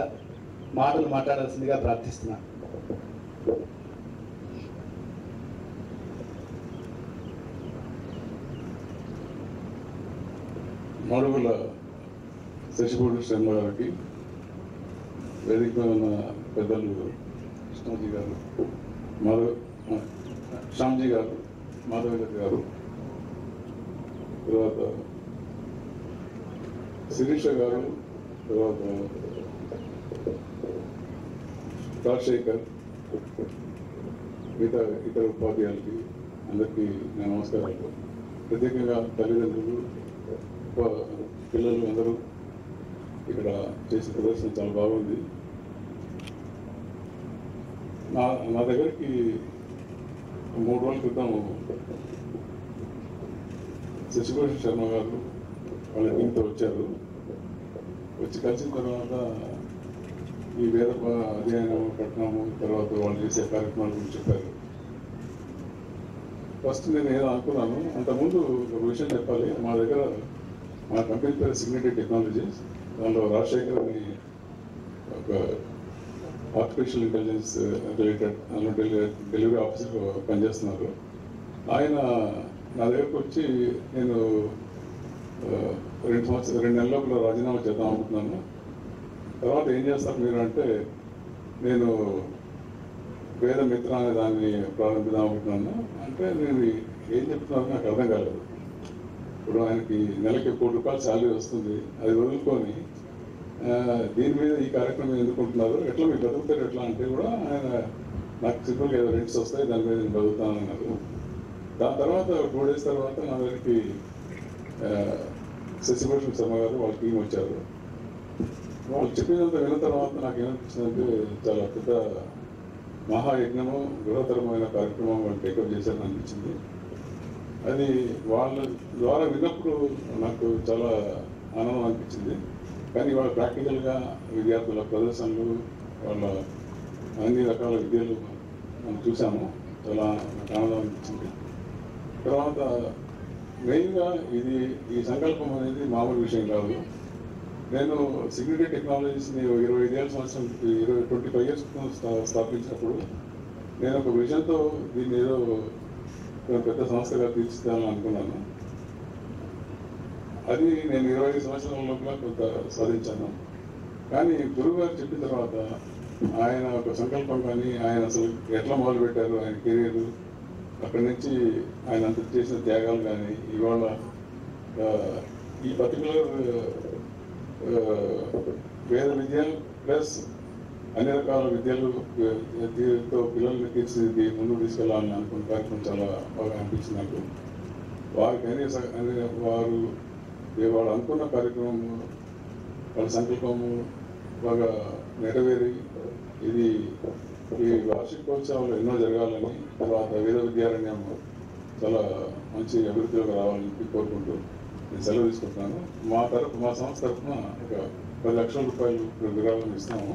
మాటలు మాట్లాడాల్సిందిగా ప్రార్థిస్తున్నాను. మాడుగుల శశిభూషణ్ శర్మ గారికి, వేదిక ఉన్న పెద్దలు కృష్ణాజీ గారు, శ్యామ్జీ గారు, మాధవగతి గారు, తర్వాత శిరీష గారు, తర్వాత రాజశేఖర్, మిగతా ఇతర ఉపాధ్యాయులకి అందరికీ నా నమస్కారాలు. ప్రత్యేకంగా తల్లిదండ్రులు, పిల్లలు అందరూ ఇక్కడ చేసిన ప్రదర్శన చాలా బాగుంది. నా దగ్గరికి 3 రోజుల క్రితం శశిభూషణ్ శర్మ గారు వాళ్ళ టీంతో వచ్చారు. వచ్చి కలిసిన తర్వాత ఈ వేద అధ్యయనం కట్టినాము, తర్వాత వాళ్ళు చేసే కార్యక్రమాల గురించి చెప్పారు. ఫస్ట్ నేను ఏదో అనుకున్నాను, అంతకుముందు ఒక విషయం చెప్పాలి. మా కంపెనీ పేరు సిగ్నిటీ టెక్నాలజీస్. దానిలో రాజశేఖర్ అని ఒక artificial intelligence related delivery officer పనిచేస్తున్నారు. ఆయన నా దగ్గరకు వచ్చి నేను 2 నెలల లోపల రాజీనామా చేద్దాం అనుకుంటున్నాను, తర్వాత ఏం చేస్తారు మీరు అంటే, నేను వేద మిత్ర అనే దాన్ని ప్రారంభిద్దాం అనుకుంటున్నాను అంటే, నేను ఏం చెప్తున్నాను నాకు అర్థం కాలేదు. ఇప్పుడు ఆయనకి నెలకి ₹1,00,00,000 శాలరీ వస్తుంది, అది వదులుకొని దీని మీద ఈ కార్యక్రమం ఎందుకుంటున్నారు, ఎట్లా మీరు బతుకుతారు ఎట్లా అంటే కూడా ఆయన నాకు సింపుల్గా ఏదో రెంట్స్ వస్తాయి దాని మీద నేను బతుకుతాను అన్నారు. దాని తర్వాత 2 days తర్వాత నా దగ్గరికి శశిభూషణ్ శర్మ గారు వాళ్ళ టీం వచ్చారు. వాళ్ళు చెప్పినంత విన్న తర్వాత నాకు ఏమనిపించిందంటే, చాలా పెద్ద మహాయజ్ఞము, బృహత్తరమైన కార్యక్రమం వాళ్ళు టేకప్ చేశారని అనిపించింది. అది వాళ్ళ ద్వారా విన్నప్పుడు నాకు చాలా ఆనందం అనిపించింది. కానీ వాళ్ళ ప్రాక్టికల్గా విద్యార్థుల ప్రదర్శనలు, వాళ్ళ అన్ని రకాల విద్యలు మనం చూసాము, చాలా ఆనందం అనిపించింది. తర్వాత మెయిన్గా ఈ సంకల్పం అనేది మామూలు విషయం కాదు. నేను సిగ్నిటీ టెక్నాలజీస్ని 25 years స్థాపించినప్పుడు నేను ఒక విజన్తో దీన్ని ఏదో పెద్ద సంస్థగా తీర్చిదాలని అనుకున్నాను. అది నేను 25 సంవత్సరాల లోపల కొంత సాధించాను. కానీ గురువు గారు చెప్పిన తర్వాత ఆయన ఒక సంకల్పం కానీ, ఆయన అసలు ఎట్లా మొదలుపెట్టారు ఆయన కెరీర్, అక్కడి నుంచి ఆయన అంత చేసిన త్యాగాలు కానీ, ఇవాళ ఈ పర్టికులర్ వేద విద్య ప్లస్ అన్ని రకాల విద్యలు పిల్లల్ని తీర్చిదిద్ది ముందుకు తీసుకెళ్ళాలని అనుకున్న కార్యక్రమం చాలా బాగా అనిపించింది నాకు. వారికి వారు అనుకున్న కార్యక్రమం, వాళ్ళ సంకల్పము బాగా నెరవేరి ఈ వార్షికోత్సవాలు ఎన్నో జరగాలని, తర్వాత వేద విద్యారణ్యం చాలా మంచి అభివృద్ధిలోకి రావాలని కోరుకుంటూ నేను సెలవు తీసుకుంటున్నాను. మా సంస్థ తరఫున ఒక ₹10,00,000 విరాళం ఇస్తాము.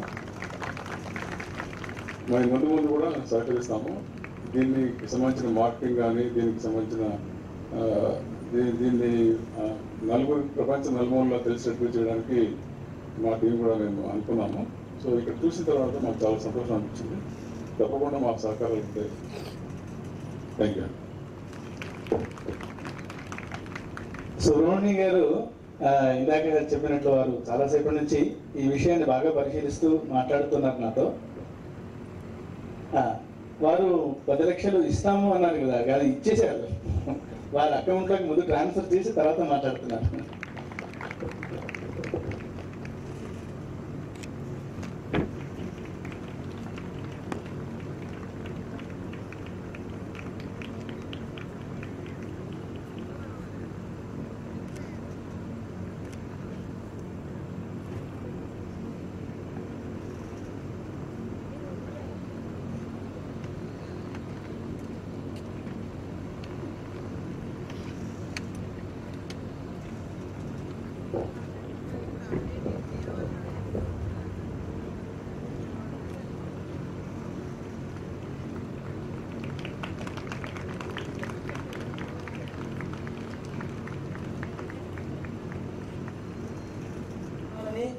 మరి ముందు కూడా సహకరిస్తాము. దీనికి సంబంధించిన మార్కెటింగ్ కానీ, దీనికి సంబంధించిన దీన్ని ప్రపంచ నలుమూలలో తెలిసేట్టు చేయడానికి మా టీం కూడా మేము అనుకున్నాము. సో ఇక్కడ చూసిన తర్వాత మాకు చాలా సంతోషం అనిపించింది. తప్పకుండా మాకు సహకారాలు ఉంటాయి. Thank you. సుబ్రహ్మణ్య గారు ఇందాక చెప్పినట్లు వారు చాలాసేపటి నుంచి ఈ విషయాన్ని బాగా పరిశీలిస్తూ మాట్లాడుతున్నారు నాతో. వారు 10,00,000 ఇస్తాము అన్నారు కదా, కానీ ఇచ్చేసారు. వారి అకౌంట్లోకి ముందు ట్రాన్స్ఫర్ చేసి తర్వాత మాట్లాడుతున్నారు.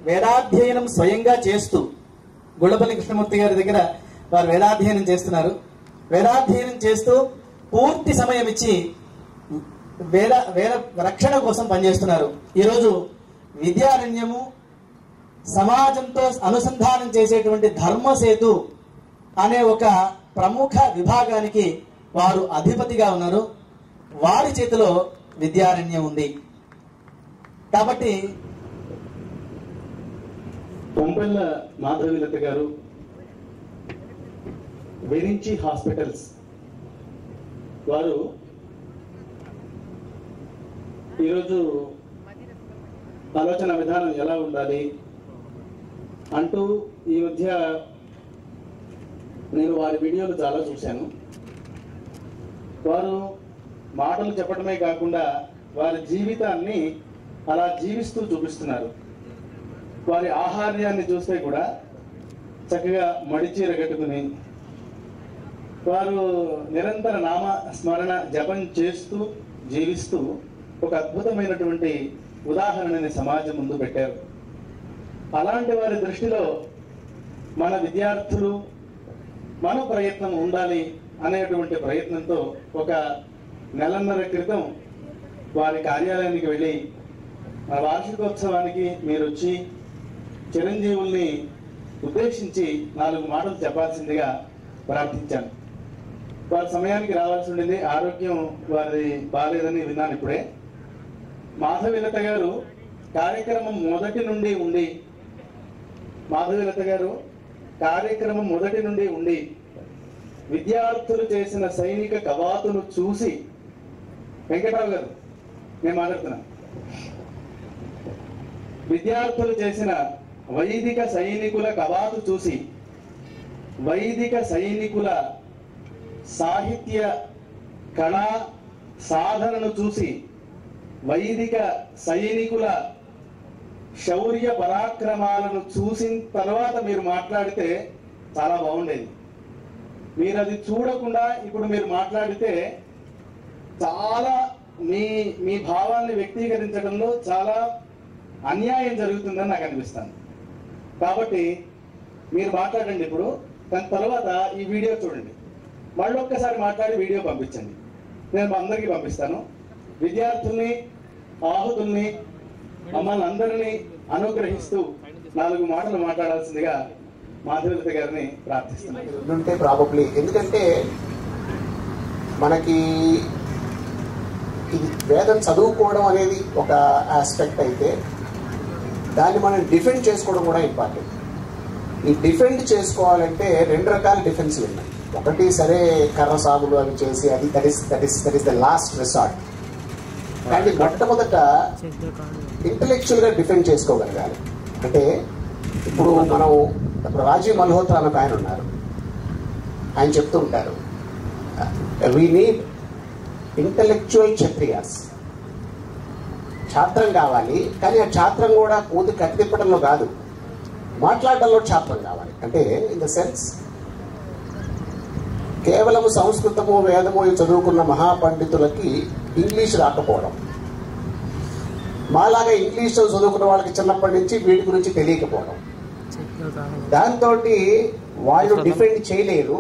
వేదాధ్యయనం స్వయంగా చేస్తూ గుళ్ళపల్లి కృష్ణమూర్తి గారి దగ్గర వారు వేదాధ్యయనం చేస్తున్నారు. వేదాధ్యయనం చేస్తూ పూర్తి సమయం ఇచ్చి వేద రక్షణ కోసం పనిచేస్తున్నారు. ఈరోజు విద్యారణ్యము సమాజంతో అనుసంధానం చేసేటువంటి ధర్మసేతు అనే ఒక ప్రముఖ విభాగానికి వారు అధిపతిగా ఉన్నారు. వారి చేతిలో విద్యారణ్యం ఉంది. కాబట్టి పొంపెల్ల మాధవీలత గారు వెరించి హాస్పిటల్స్ వారు ఈరోజు ఆలోచన విధానం ఎలా ఉండాలి అంటూ ఈ మధ్య నేను వారి వీడియోలు చాలా చూశాను. వారు మాటలు చెప్పడమే కాకుండా వారి జీవితాన్ని అలా జీవిస్తూ చూపిస్తున్నారు. వారి ఆహార్యాన్ని చూస్తే కూడా చక్కగా మడిచీర కట్టుకుని వారు నిరంతర నామ స్మరణ జపం చేస్తూ జీవిస్తూ ఒక అద్భుతమైనటువంటి ఉదాహరణని సమాజం ముందు పెట్టారు. అలాంటి వారి దృష్టిలో మన విద్యార్థులు మన ప్రయత్నం ఉండాలి అనేటువంటి ప్రయత్నంతో ఒక నెలన్నర క్రితం వారి కార్యాలయానికి వెళ్ళి ఆ వార్షికోత్సవానికి మీరు వచ్చి చిరంజీవుల్ని ఉద్దేశించి 4 మాటలు చెప్పాల్సిందిగా ప్రార్థించాను. వారి సమయానికి రావాల్సి ఉండింది. ఆరోగ్యం వారి బాగాలేదని విన్నాను ఇప్పుడే. మాధవీలత గారు కార్యక్రమం మొదటి నుండి ఉండి విద్యార్థులు చేసిన సైనిక కవాతును చూసి, వెంకటరావు గారు నేను మాట్లాడుతున్నా, విద్యార్థులు చేసిన వైదిక సైనికుల కవాతు చూసి, వైదిక సైనికుల సాహిత్య కళా సాధనను చూసి, వైదిక సైనికుల శౌర్య పరాక్రమాలను చూసిన తర్వాత మీరు మాట్లాడితే చాలా బాగుండేది. మీరు అది చూడకుండా ఇప్పుడు మీరు మాట్లాడితే చాలా మీ భావాన్ని వ్యక్తీకరించడంలో చాలా అన్యాయం జరుగుతుందని నాకు అనిపిస్తుంది. కాబట్టి మీరు మాట్లాడండి ఇప్పుడు, దాని తర్వాత ఈ వీడియో చూడండి, మళ్ళీ ఒక్కసారి మాట్లాడి వీడియో పంపించండి. నేను అందరికీ పంపిస్తాను. విద్యార్థుల్ని, ఆహుతుల్ని, మమ్మల్ని అందరినీ అనుగ్రహిస్తూ 4 మాటలు మాట్లాడాల్సిందిగా మాధవీలత గారిని ప్రార్థిస్తున్నాను. ఉంటే ప్రాబబ్లీ, ఎందుకంటే మనకి ఇది వేదం చదువుకోవడం అనేది ఒక ఆస్పెక్ట్ అయితే దాన్ని మనం డిఫెండ్ చేసుకోవడం కూడా ఇంపార్టెంట్. ఈ డిఫెండ్ చేసుకోవాలంటే 2 రకాల డిఫెన్స్లు ఉన్నాయి. ఒకటి సరే కర్ర సాగులు అవి చేసి అది that is the last resort. కానీ మొట్టమొదట ఇంటలెక్చువల్గా డిఫెండ్ చేసుకోగలగాలి. అంటే ఇప్పుడు మనం రాజీవ్ మల్హోత్రా అని ఆయన ఉన్నారు, ఆయన చెప్తూ ఉంటారు, వీ నీడ్ ఇంటలెక్చువల్ క్షత్రియాస్. ఛాత్రం కావాలి, కానీ ఆ ఛాత్రం కూడా కూతురు కత్తిప్పడంలో కాదు, మాట్లాడడంలో ఛాత్రం కావాలి. అంటే ఇన్ ద సెన్స్ కేవలము సంస్కృతము వేదము చదువుకున్న మహాపండితులకి ఇంగ్లీష్ రాకపోవడం, మాలాగా ఇంగ్లీష్ చదువుకున్న వాళ్ళకి చిన్నప్పటి నుంచి వీటి గురించి తెలియకపోవడం, దాంతో వాళ్ళు డిఫెండ్ చేయలేరు,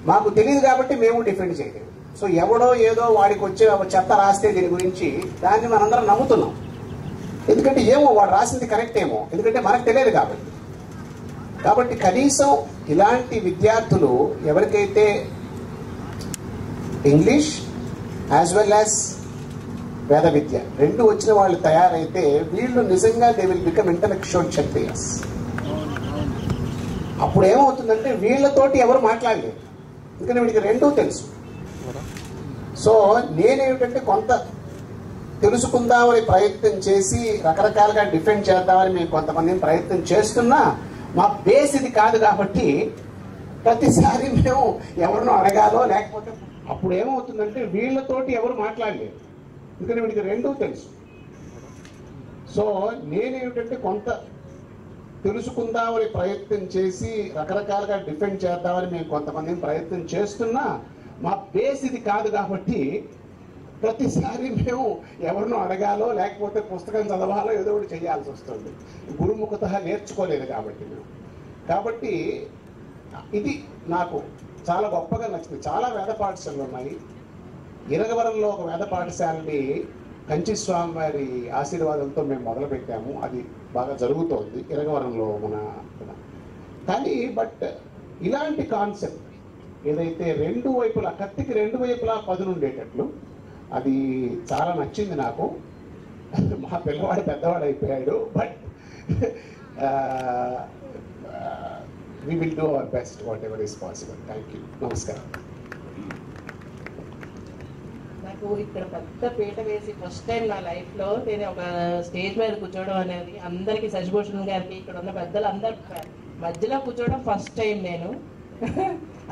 మాకు తెలియదు కాబట్టి మేము డిఫెండ్ చేయలేము. సో ఎవడో ఏదో వాడికి వచ్చే చెత్త రాస్తే దీని గురించి దాన్ని మనందరం నమ్ముతున్నాం. ఎందుకంటే ఏమో వాడు రాసింది కరెక్ట్ ఏమో, ఎందుకంటే మనకు తెలియదు కాబట్టి కనీసం ఇలాంటి విద్యార్థులు ఎవరికైతే ఇంగ్లీష్ యాజ్ వెల్ యాజ్ వేద విద్య 2 వచ్చిన వాళ్ళు తయారైతే వీళ్ళు నిజంగా దే విల్ బికమ్ ఇంటలెక్చువల్ క్షత్రియస్. అప్పుడు ఏమవుతుందంటే వీళ్ళతోటి ఎవరు మాట్లాడలేరు, ఎందుకంటే వీడికి 2 తెలుసు. సో నేనేమిటంటే కొంత తెలుసుకుందామని ప్రయత్నం చేసి రకరకాలుగా డిఫెండ్ చేద్దామని మేము కొంతమందిని ప్రయత్నం చేస్తున్నా మా బేస్ ఇది కాదు కాబట్టి ప్రతిసారి మేము ఎవరినో అడగాలో లేకపోతే అప్పుడు ఏమవుతుందంటే వీళ్ళతోటి ఎవరు మాట్లాడలేరు, ఎందుకంటే వీడికి 2 తెలుసు. సో నేనేమిటంటే కొంత తెలుసుకుందామని ప్రయత్నం చేసి రకరకాలుగా డిఫెండ్ చేద్దామని మేము కొంతమందిని ప్రయత్నం చేస్తున్నా మా బేస్ ఇది కాదు కాబట్టి ప్రతిసారి మేము ఎవరినో అడగాలో లేకపోతే పుస్తకం చదవాలో ఏదో ఒకటి చేయాల్సి వస్తుంది. గురుముఖత నేర్చుకోలేదు కాబట్టి మేము. కాబట్టి ఇది నాకు చాలా గొప్పగా నచ్చింది. చాలా వేద పాఠశాలలు ఉన్నాయి. ఇరగవరంలో ఒక వేద పాఠశాలని కంచి స్వామి వారి ఆశీర్వాదంతో మేము మొదలుపెట్టాము. అది బాగా జరుగుతోంది ఇరగవరంలో కానీ బట్ ఇలాంటి కాన్సెప్ట్ ఏదైతే రెండు వైపులా కత్తికి రెండు వైపులా పదును ఉండేటట్లు అది చాలా నచ్చింది నాకు. మా పిల్లవాడు పెద్దవాడు అయిపోయాడు. But we will do our best whatever is possible. Thank you. నమస్కారం. నాకు ఇక్కడ పెద్ద పీట వేసి ఫస్ట్ టైం నా లైఫ్లో నేను ఒక స్టేజ్ మీద కూర్చోవడం అనేది అందరికీ శశిభూషణ్ గారికి ఇక్కడ ఉన్న పెద్దలు అందరి మధ్యలో కూర్చోవడం ఫస్ట్ టైం నేను.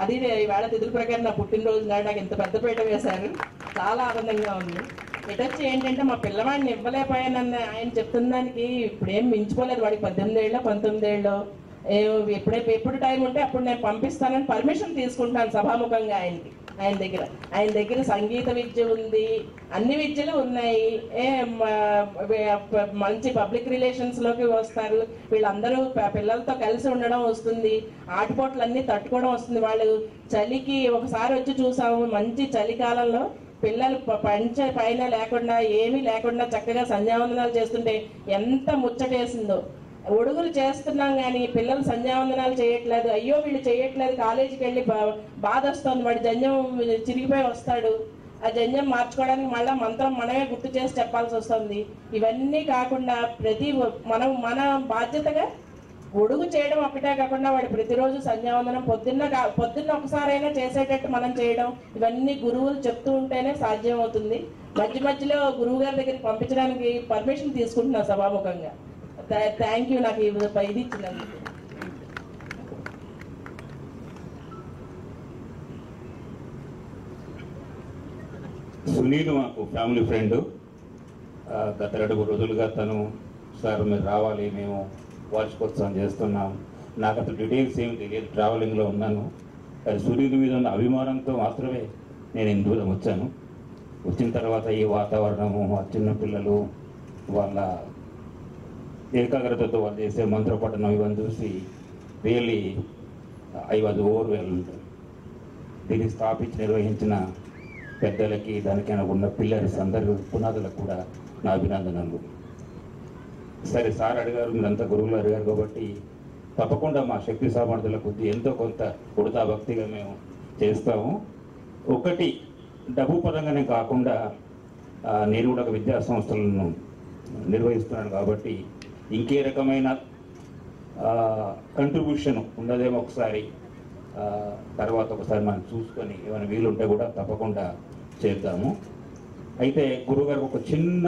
అది ఈవేళ తిథుల ప్రకారం నా పుట్టినరోజు నాడు నాకు ఇంత పెద్ద పీట వేశారు. చాలా ఆనందంగా ఉంది. ఇటొచ్చి ఏంటంటే మా పిల్లవాడిని ఇవ్వలేకపోయానన్న ఆయన చెప్తున్న దానికి ఇప్పుడేం మించిపోలేదు. వాడికి 18 ఏళ్ళో 19 ఏళ్ళో ఎప్పుడు టైం ఉంటే అప్పుడు నేను పంపిస్తానని పర్మిషన్ తీసుకుంటాను సభాముఖంగా ఆయన దగ్గర సంగీత విద్య ఉంది, అన్ని విద్యలు ఉన్నాయి. మంచి పబ్లిక్ రిలేషన్స్ లోకి వస్తారు. వీళ్ళందరూ పిల్లలతో కలిసి ఉండడం వస్తుంది, ఆటపోట్లన్నీ తట్టుకోవడం వస్తుంది. వాళ్ళు చలికి ఒకసారి వచ్చి చూసాము, మంచి చలికాలంలో పిల్లలు పంచ పైన లేకుండా ఏమీ లేకుండా చక్కగా సంధ్యావందనాలు చేస్తుంటే ఎంత ముచ్చటేసిందో. ఒడుగులు చేస్తున్నాం కానీ పిల్లలు సంధ్యావందనాలు చేయట్లేదు. అయ్యో వీళ్ళు చేయట్లేదు, కాలేజీకి వెళ్ళి బాధ వస్తుంది. వాడి జంజం చిరిగిపోయి వస్తాడు. ఆ జంజం మార్చుకోవడానికి మళ్ళీ మంత్రం మనమే గుర్తు చేసి చెప్పాల్సి వస్తుంది. ఇవన్నీ కాకుండా మన బాధ్యతగా ఒడుగు చేయడం ఒకటే కాకుండా వాడి ప్రతిరోజు సంధ్యావందనం పొద్దున్న ఒకసారైనా చేసేటట్టు మనం చేయడం, ఇవన్నీ గురువులు చెప్తూ ఉంటేనే సాధ్యం అవుతుంది. మధ్యలో గురువు గారి దగ్గరికి పంపించడానికి పర్మిషన్ తీసుకుంటున్నా సభాముఖంగా. థ్యాంక్ యూ నాకు ఇది ఇచ్చినందుకు. సునీల్ మాకు ఫ్యామిలీ ఫ్రెండ్. గత 2 రోజులుగా తను సార్ మీరు రావాలి, మేము వార్షికోత్సవం చేస్తున్నాం. నాకు అసలు డీటెయిల్స్ ఏమి తెలియదు, ట్రావెలింగ్లో ఉన్నాను. సునీల్ మీద ఉన్న అభిమానంతో మాత్రమే నేను ఇంత దూరం వచ్చాను. వచ్చిన తర్వాత ఈ వాతావరణము, ఆ చిన్నపిల్లలు వాళ్ళ ఏకాగ్రతతో వాళ్ళు చేసే మంత్రపఠనం ఇవన్నీ చూసి రియల్లీ ఐ వాజ్ ఓవర్వెల్మ్డ్. దీన్ని స్థాపించి నిర్వహించిన పెద్దలకి, దానికైనా ఉన్న పిల్లర్స్ అందరి పునాదులకు కూడా నా అభినందనలు. సరే, సార్ అడిగారు, మీరంతా గురువులు అడిగారు కాబట్టి తప్పకుండా మా శక్తి సామర్థ్యాల కొద్ది ఎంతో కొంత ఉడతా భక్తిగా మేము చేస్తాము. ఒకటి డబ్బు పరంగానే కాకుండా నేను కూడా ఒక విద్యా సంస్థలను నిర్వహిస్తున్నాను కాబట్టి ఇంకే రకమైన కంట్రిబ్యూషన్ ఉండదేమో ఒకసారి తర్వాత ఒకసారి మనం చూసుకొని ఏమైనా వీలుంటే కూడా తప్పకుండా చేద్దాము. అయితే గురువుగారు ఒక చిన్న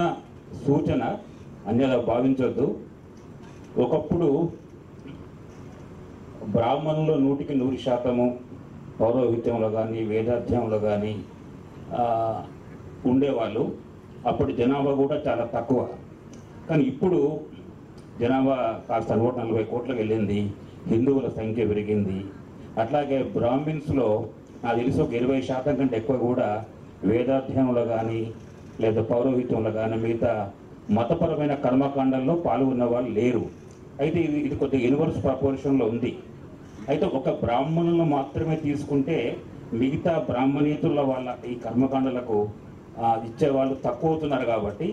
సూచన, అన్యదా భావించొద్దు. ఒకప్పుడు బ్రాహ్మణులు 100% పౌరోహిత్యంలో కానీ వేదాధ్యాయంలో కానీ ఉండేవాళ్ళు. అప్పుడు జనాభా కూడా చాలా తక్కువ. కానీ ఇప్పుడు జనాభా కాస్త 140 కోట్లకు వెళ్ళింది. హిందువుల సంఖ్య పెరిగింది. అట్లాగే బ్రాహ్మిన్స్లో నాకు తెలిసి ఒక 20% కంటే ఎక్కువ కూడా వేదాధ్యాయంలో కానీ లేదా పౌరోహిత్యంలో కానీ మిగతా మతపరమైన కర్మకాండాల్లో పాల్గొన్న వాళ్ళు లేరు. అయితే ఇది కొద్దిగా యూనివర్స్ ప్రపోర్షన్లో ఉంది. అయితే ఒక బ్రాహ్మణులను మాత్రమే తీసుకుంటే మిగతా బ్రాహ్మణేతుల వాళ్ళ ఈ కర్మకాండాలకు ఇచ్చేవాళ్ళు తక్కువ అవుతున్నారు. కాబట్టి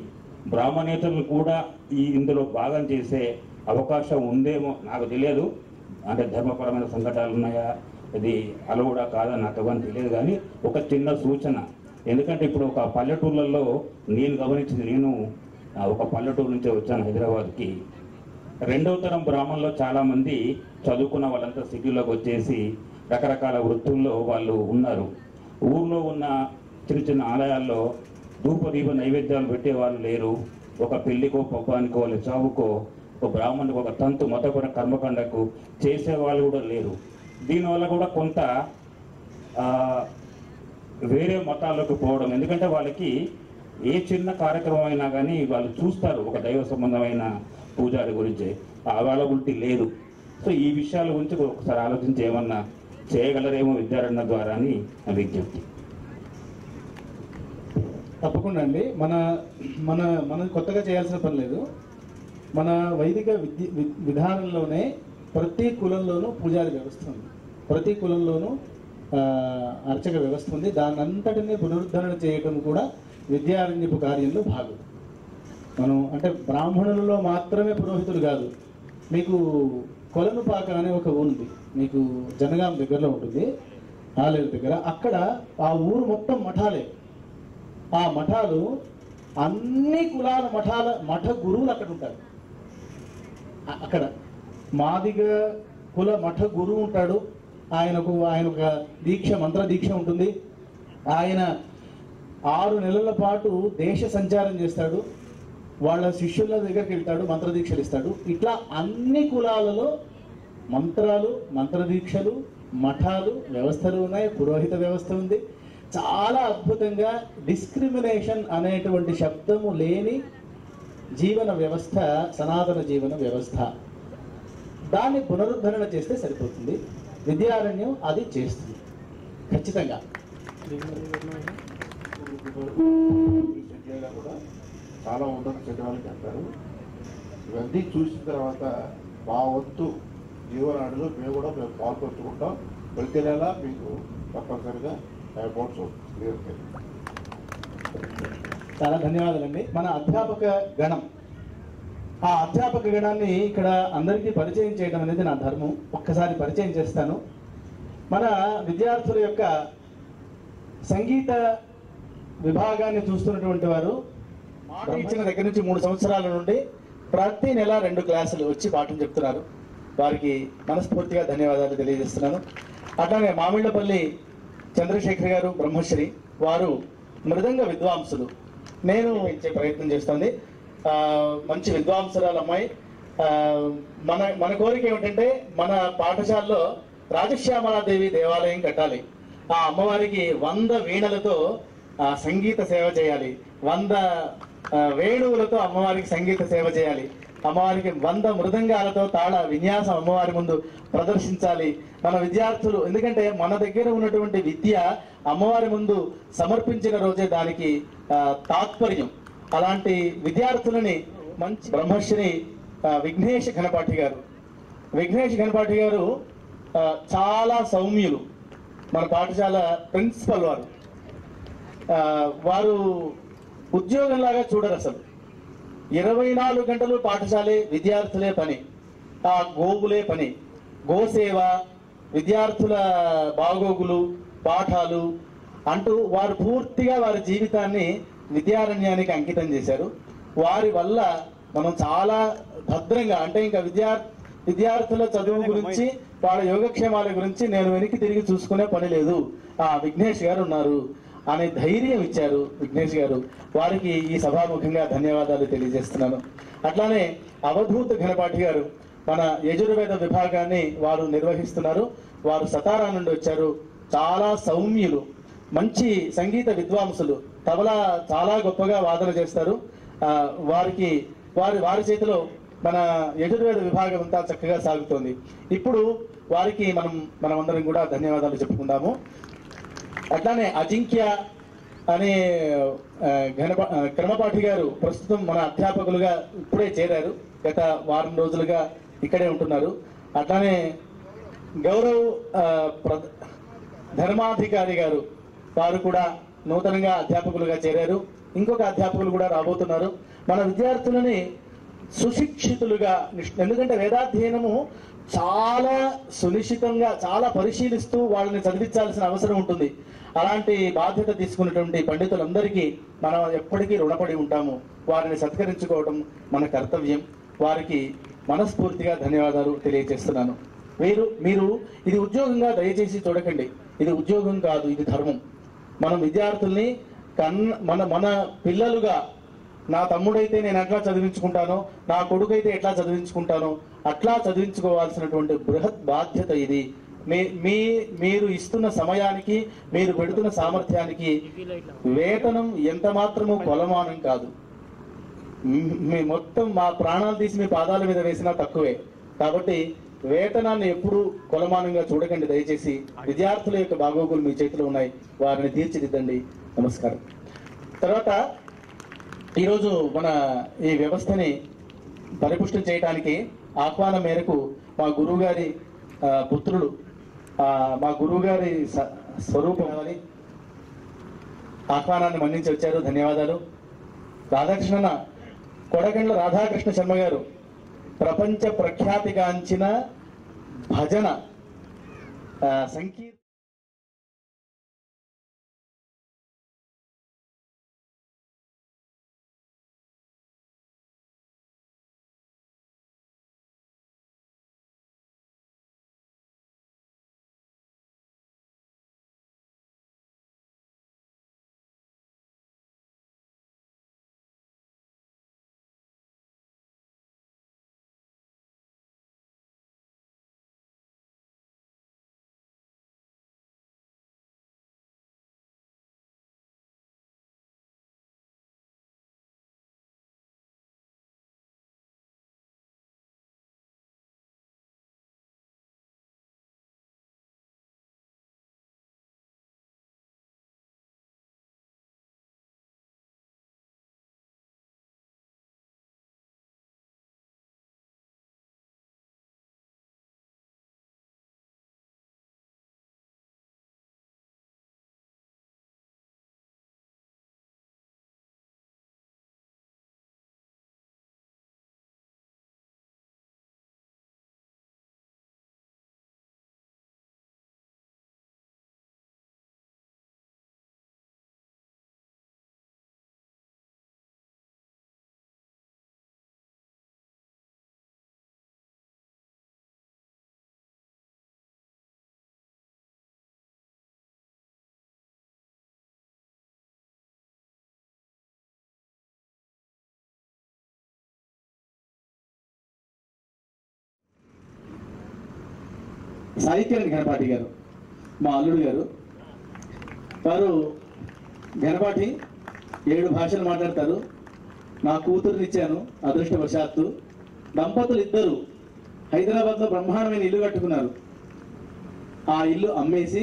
బ్రాహ్మణేతరులు కూడా ఇందులో భాగం చేసే అవకాశం ఉందేమో నాకు తెలియదు. అంటే ధర్మపరమైన సంకటాలు ఉన్నాయా, ఇది అలవుడా కాదా నాకు అవన్నీ తెలియదు. కానీ ఒక చిన్న సూచన, ఎందుకంటే ఇప్పుడు ఒక పల్లెటూళ్ళల్లో నేను గమనించింది, నేను ఒక పల్లెటూరు నుంచే వచ్చాను హైదరాబాద్కి. 2వ తరం బ్రాహ్మణుల్లో చాలామంది చదువుకున్న వాళ్ళంతా సిటీలోకి వచ్చేసి రకరకాల వృత్తుల్లో వాళ్ళు ఉన్నారు. ఊర్లో ఉన్న చిన్న చిన్న ఆలయాల్లో ధూపదీప నైవేద్యాలు పెట్టేవాళ్ళు లేరు. ఒక పెళ్లికో పబ్బానికో వాళ్ళ చావుకో ఒక బ్రాహ్మణుడికి ఒక తంతు మతపర కర్మకాండకు చేసేవాళ్ళు కూడా లేరు. దీనివల్ల కూడా కొంత వేరే మతాలకు పోవడం, ఎందుకంటే వాళ్ళకి ఏ చిన్న కార్యక్రమం అయినా కానీ వాళ్ళు చూస్తారు ఒక దైవ సంబంధమైన పూజారి గురించి, అవైలబిలిటీ లేదు. సో ఈ విషయాల గురించి ఒకసారి ఆలోచించి ఏమన్నా చేయగలరేమో విద్యారణ్య ద్వారా అని విజ్ఞప్తి. తప్పకుండా అండి. మనం కొత్తగా చేయాల్సిన పని లేదు. మన వైదిక విధానంలోనే ప్రతి కులంలోనూ పూజారి వ్యవస్థ ఉంది, ప్రతి కులంలోనూ అర్చక వ్యవస్థ ఉంది. దాని అంతటినీ పునరుద్ధరణ చేయటం కూడా విద్యారణ్యపు కార్యంలో భాగం. మనం అంటే బ్రాహ్మణులలో మాత్రమే పురోహితులు కాదు. మీకు కొలనుపాక అనే ఒక ఊరు ఉంది, మీకు జనగాం దగ్గరలో ఉంటుంది, ఆలేరు దగ్గర. అక్కడ ఆ ఊరు మొత్తం మఠాలే. ఆ మఠాలు అన్ని కులాల మఠ గురువులు అక్కడ ఉంటారు. అక్కడ మాదిగ కుల మఠ గురువు ఉంటాడు. ఆయన ఒక దీక్ష, మంత్ర దీక్ష ఉంటుంది. ఆయన 6 నెలల పాటు దేశ సంచారం చేస్తాడు, వాళ్ళ శిష్యుల దగ్గరికి వెళ్తాడు, మంత్రదీక్షలు ఇస్తాడు. ఇట్లా అన్ని కులాలలో మంత్రాలు, మంత్రదీక్షలు, మఠాలు, వ్యవస్థలు ఉన్నాయి, పురోహిత వ్యవస్థ ఉంది. చాలా అద్భుతంగా డిస్క్రిమినేషన్ అనేటువంటి శబ్దము లేని జీవన వ్యవస్థ సనాతన జీవన వ్యవస్థ. దాన్ని పునరుద్ధరణ చేస్తే సరిపోతుంది. విద్యారణ్యం అది చేస్తుంది ఖచ్చితంగా. కూడా చాలా ఉన్నత చదవాలని అంటారు. ఇవన్నీ చూసిన తర్వాత మా వంతు జీవనాడులో మేము పాల్పంచుకుంటాం. ప్రతి నెల మీకు తప్పనిసరిగా అమౌంట్స్ క్లియర్ చేయాలి. చాలా ధన్యవాదాలండి. మన అధ్యాపక గణం, ఆ అధ్యాపక గణాన్ని ఇక్కడ అందరికీ పరిచయం చేయడం అనేది నా ధర్మం. ఒక్కసారి పరిచయం చేస్తాను. మన విద్యార్థుల యొక్క సంగీత విభాగాన్ని చూస్తున్నటువంటి వారు మాట ఇచ్చిన దగ్గర నుంచి 3 సంవత్సరాల నుండి ప్రతి నెల 2 క్లాసులు వచ్చి పాఠం చెప్తున్నారు. వారికి మనస్ఫూర్తిగా ధన్యవాదాలు తెలియజేస్తున్నాను. అట్లానే మామిళ్ళపల్లి చంద్రశేఖర్ గారు బ్రహ్మశ్రీ, వారు మృదంగ విద్వాంసులు. నేను ఇచ్చే ప్రయత్నం చేస్తుంది. మంచి విద్వాంసురాలు అమ్మాయి. మన కోరిక ఏమిటంటే మన పాఠశాలలో రాజశ్యామలాదేవి దేవాలయం కట్టాలి. ఆ అమ్మవారికి 100 వీణలతో సంగీత సేవ చేయాలి, 100 వేణువులతో అమ్మవారికి సంగీత సేవ చేయాలి, అమ్మవారికి 100 మృదంగాలతో తాళ విన్యాసం అమ్మవారి ముందు ప్రదర్శించాలి మన విద్యార్థులు. ఎందుకంటే మన దగ్గర ఉన్నటువంటి విద్య అమ్మవారి ముందు సమర్పించిన రోజే దానికి తాత్పర్యం. అలాంటి విద్యార్థులని మంచి బ్రహ్మశ్రీ విఘ్నేష్ ఘనపాఠి గారు. విఘ్నేష్ ఘనపాఠి గారు చాలా సౌమ్యులు. మన పాఠశాల ప్రిన్సిపల్ వారు ఉద్యోగంలాగా చూడరు అసలు. 24 గంటలు పాఠశాలే, విద్యార్థులే పని, ఆ గోవులే పని, గోసేవ, విద్యార్థుల బాగోగులు, పాఠాలు అంటూ వారు పూర్తిగా వారి జీవితాన్ని విద్యారణ్యానికి అంకితం చేశారు. వారి వల్ల మనం చాలా భద్రంగా, అంటే ఇంకా విద్యార్థుల చదువు గురించి, వాళ్ళ యోగక్షేమాల గురించి నేను వెనక్కి తిరిగి చూసుకునే పని లేదు, ఆ విఘ్నేష్ గారు ఉన్నారు అనే ధైర్యం ఇచ్చారు విఘ్నేష్ గారు. వారికి ఈ సభాముఖంగా ధన్యవాదాలు తెలియజేస్తున్నాను. అట్లానే అవధూత ఘనపాఠి గారు మన యజుర్వేద విభాగాన్ని వారు నిర్వహిస్తున్నారు. వారు సతారా నుండి వచ్చారు. చాలా సౌమ్యులు, మంచి సంగీత విద్వాంసులు, తబలా చాలా గొప్పగా వాదన చేస్తారు. వారి చేతిలో మన యజుర్వేద విభాగం అంతా చక్కగా సాగుతోంది. ఇప్పుడు వారికి మనమందరం కూడా ధన్యవాదాలు చెప్పుకుందాము. అట్లానే అజింక్య అనే క్రమపాఠి గారు ప్రస్తుతం మన అధ్యాపకులుగా ఇప్పుడే చేరారు. గత వారం రోజులుగా ఇక్కడే ఉంటున్నారు. అట్లానే గౌరవ్ ధర్మాధికారి గారు, వారు కూడా నూతనంగా అధ్యాపకులుగా చేరారు. ఇంకొక అధ్యాపకులు కూడా రాబోతున్నారు. మన విద్యార్థులని సుశిక్షితులుగా, ఎందుకంటే వేదాధ్యయనము చాలా సునిశ్చితంగా, చాలా పరిశీలిస్తూ వాళ్ళని చదివించాల్సిన అవసరం ఉంటుంది. అలాంటి బాధ్యత తీసుకున్నటువంటి పండితులందరికీ మనం ఎప్పటికీ రుణపడి ఉంటాము. వారిని సత్కరించుకోవడం మన కర్తవ్యం. వారికి మనస్ఫూర్తిగా ధన్యవాదాలు తెలియజేస్తున్నాను. మీరు ఇది ఉద్యోగంగా దయచేసి చూడకండి. ఇది ఉద్యోగం కాదు, ఇది ధర్మం. మనం విద్యార్థుల్ని మన పిల్లలుగా, నా తమ్ముడైతే నేను ఎట్లా చదివించుకుంటానో, నా కొడుకైతే ఎట్లా చదివించుకుంటానో అట్లా చదివించుకోవాల్సినటువంటి బృహత్ బాధ్యత ఇది. మీరు ఇస్తున్న సమయానికి, మీరు పెడుతున్న సామర్థ్యానికి వేతనం ఎంత మాత్రము కొలమానం కాదు. మొత్తం మా ప్రాణాలు తీసి మీ పాదాల మీద వేసినా తక్కువే. కాబట్టి వేతనాన్ని ఎప్పుడు కొలమానంగా చూడకండి దయచేసి. విద్యార్థుల యొక్క బాగోగులు మీ చేతిలో ఉన్నాయి, వారిని తీర్చిదిద్దండి. నమస్కారం. తర్వాత ఈరోజు మన ఈ వ్యవస్థని పరిపుష్టం చేయడానికి ఆహ్వానం మేరకు మా గురువుగారి పుత్రులు, మా గురువుగారి స్వరూపం అని ఆహ్వానాన్ని మన్నించి వచ్చారు. ధన్యవాదాలు. రాధాకృష్ణ కొడగండ్ల రాధాకృష్ణ శర్మ గారు ప్రపంచ ప్రఖ్యాతిగాంచిన భజన సంకీర్తన సాహిత్యానికి గణపాటి గారు మా అల్లుడు గారు. వారు గణపాటి 7 భాషలు మాట్లాడతారు. నా కూతురునిచ్చాను అదృష్టవశాత్తు. దంపతులు ఇద్దరు హైదరాబాద్లో బ్రహ్మాండమైన ఇల్లు కట్టుకున్నారు. ఆ ఇల్లు అమ్మేసి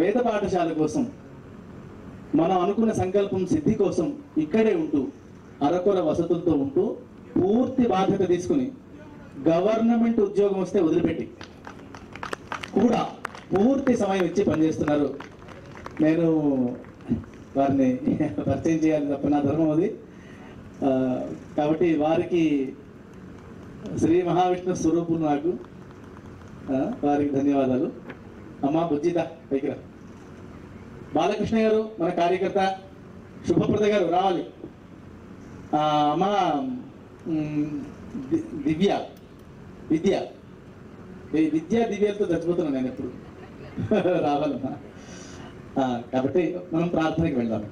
వేద పాఠశాల కోసం, మనం అనుకున్న సంకల్పం సిద్ధి కోసం ఇక్కడే ఉంటూ అరకొర వసతులతో ఉంటూ పూర్తి బాధ్యత తీసుకుని గవర్నమెంట్ ఉద్యోగం వస్తే వదిలిపెట్టి కూడా పూర్తి సమయం ఇచ్చి పనిచేస్తున్నారు. నేను వారిని పరిచయం చేయాలి తప్ప నా ధర్మం అది. కాబట్టి వారికి శ్రీ మహావిష్ణు స్వరూపులు నాకు, వారికి ధన్యవాదాలు. అమ్మ బుజ్జిత పైకి రా. బాలకృష్ణ గారు మన కార్యకర్త, శుభప్రద గారు రావాలి. అమ్మ విద్యా దివ్యాలతో చచ్చిపోతున్నాను నేను ఎప్పుడు. రావాలమ్మా. కాబట్టి మనం ప్రార్థనకి వెళ్దాం.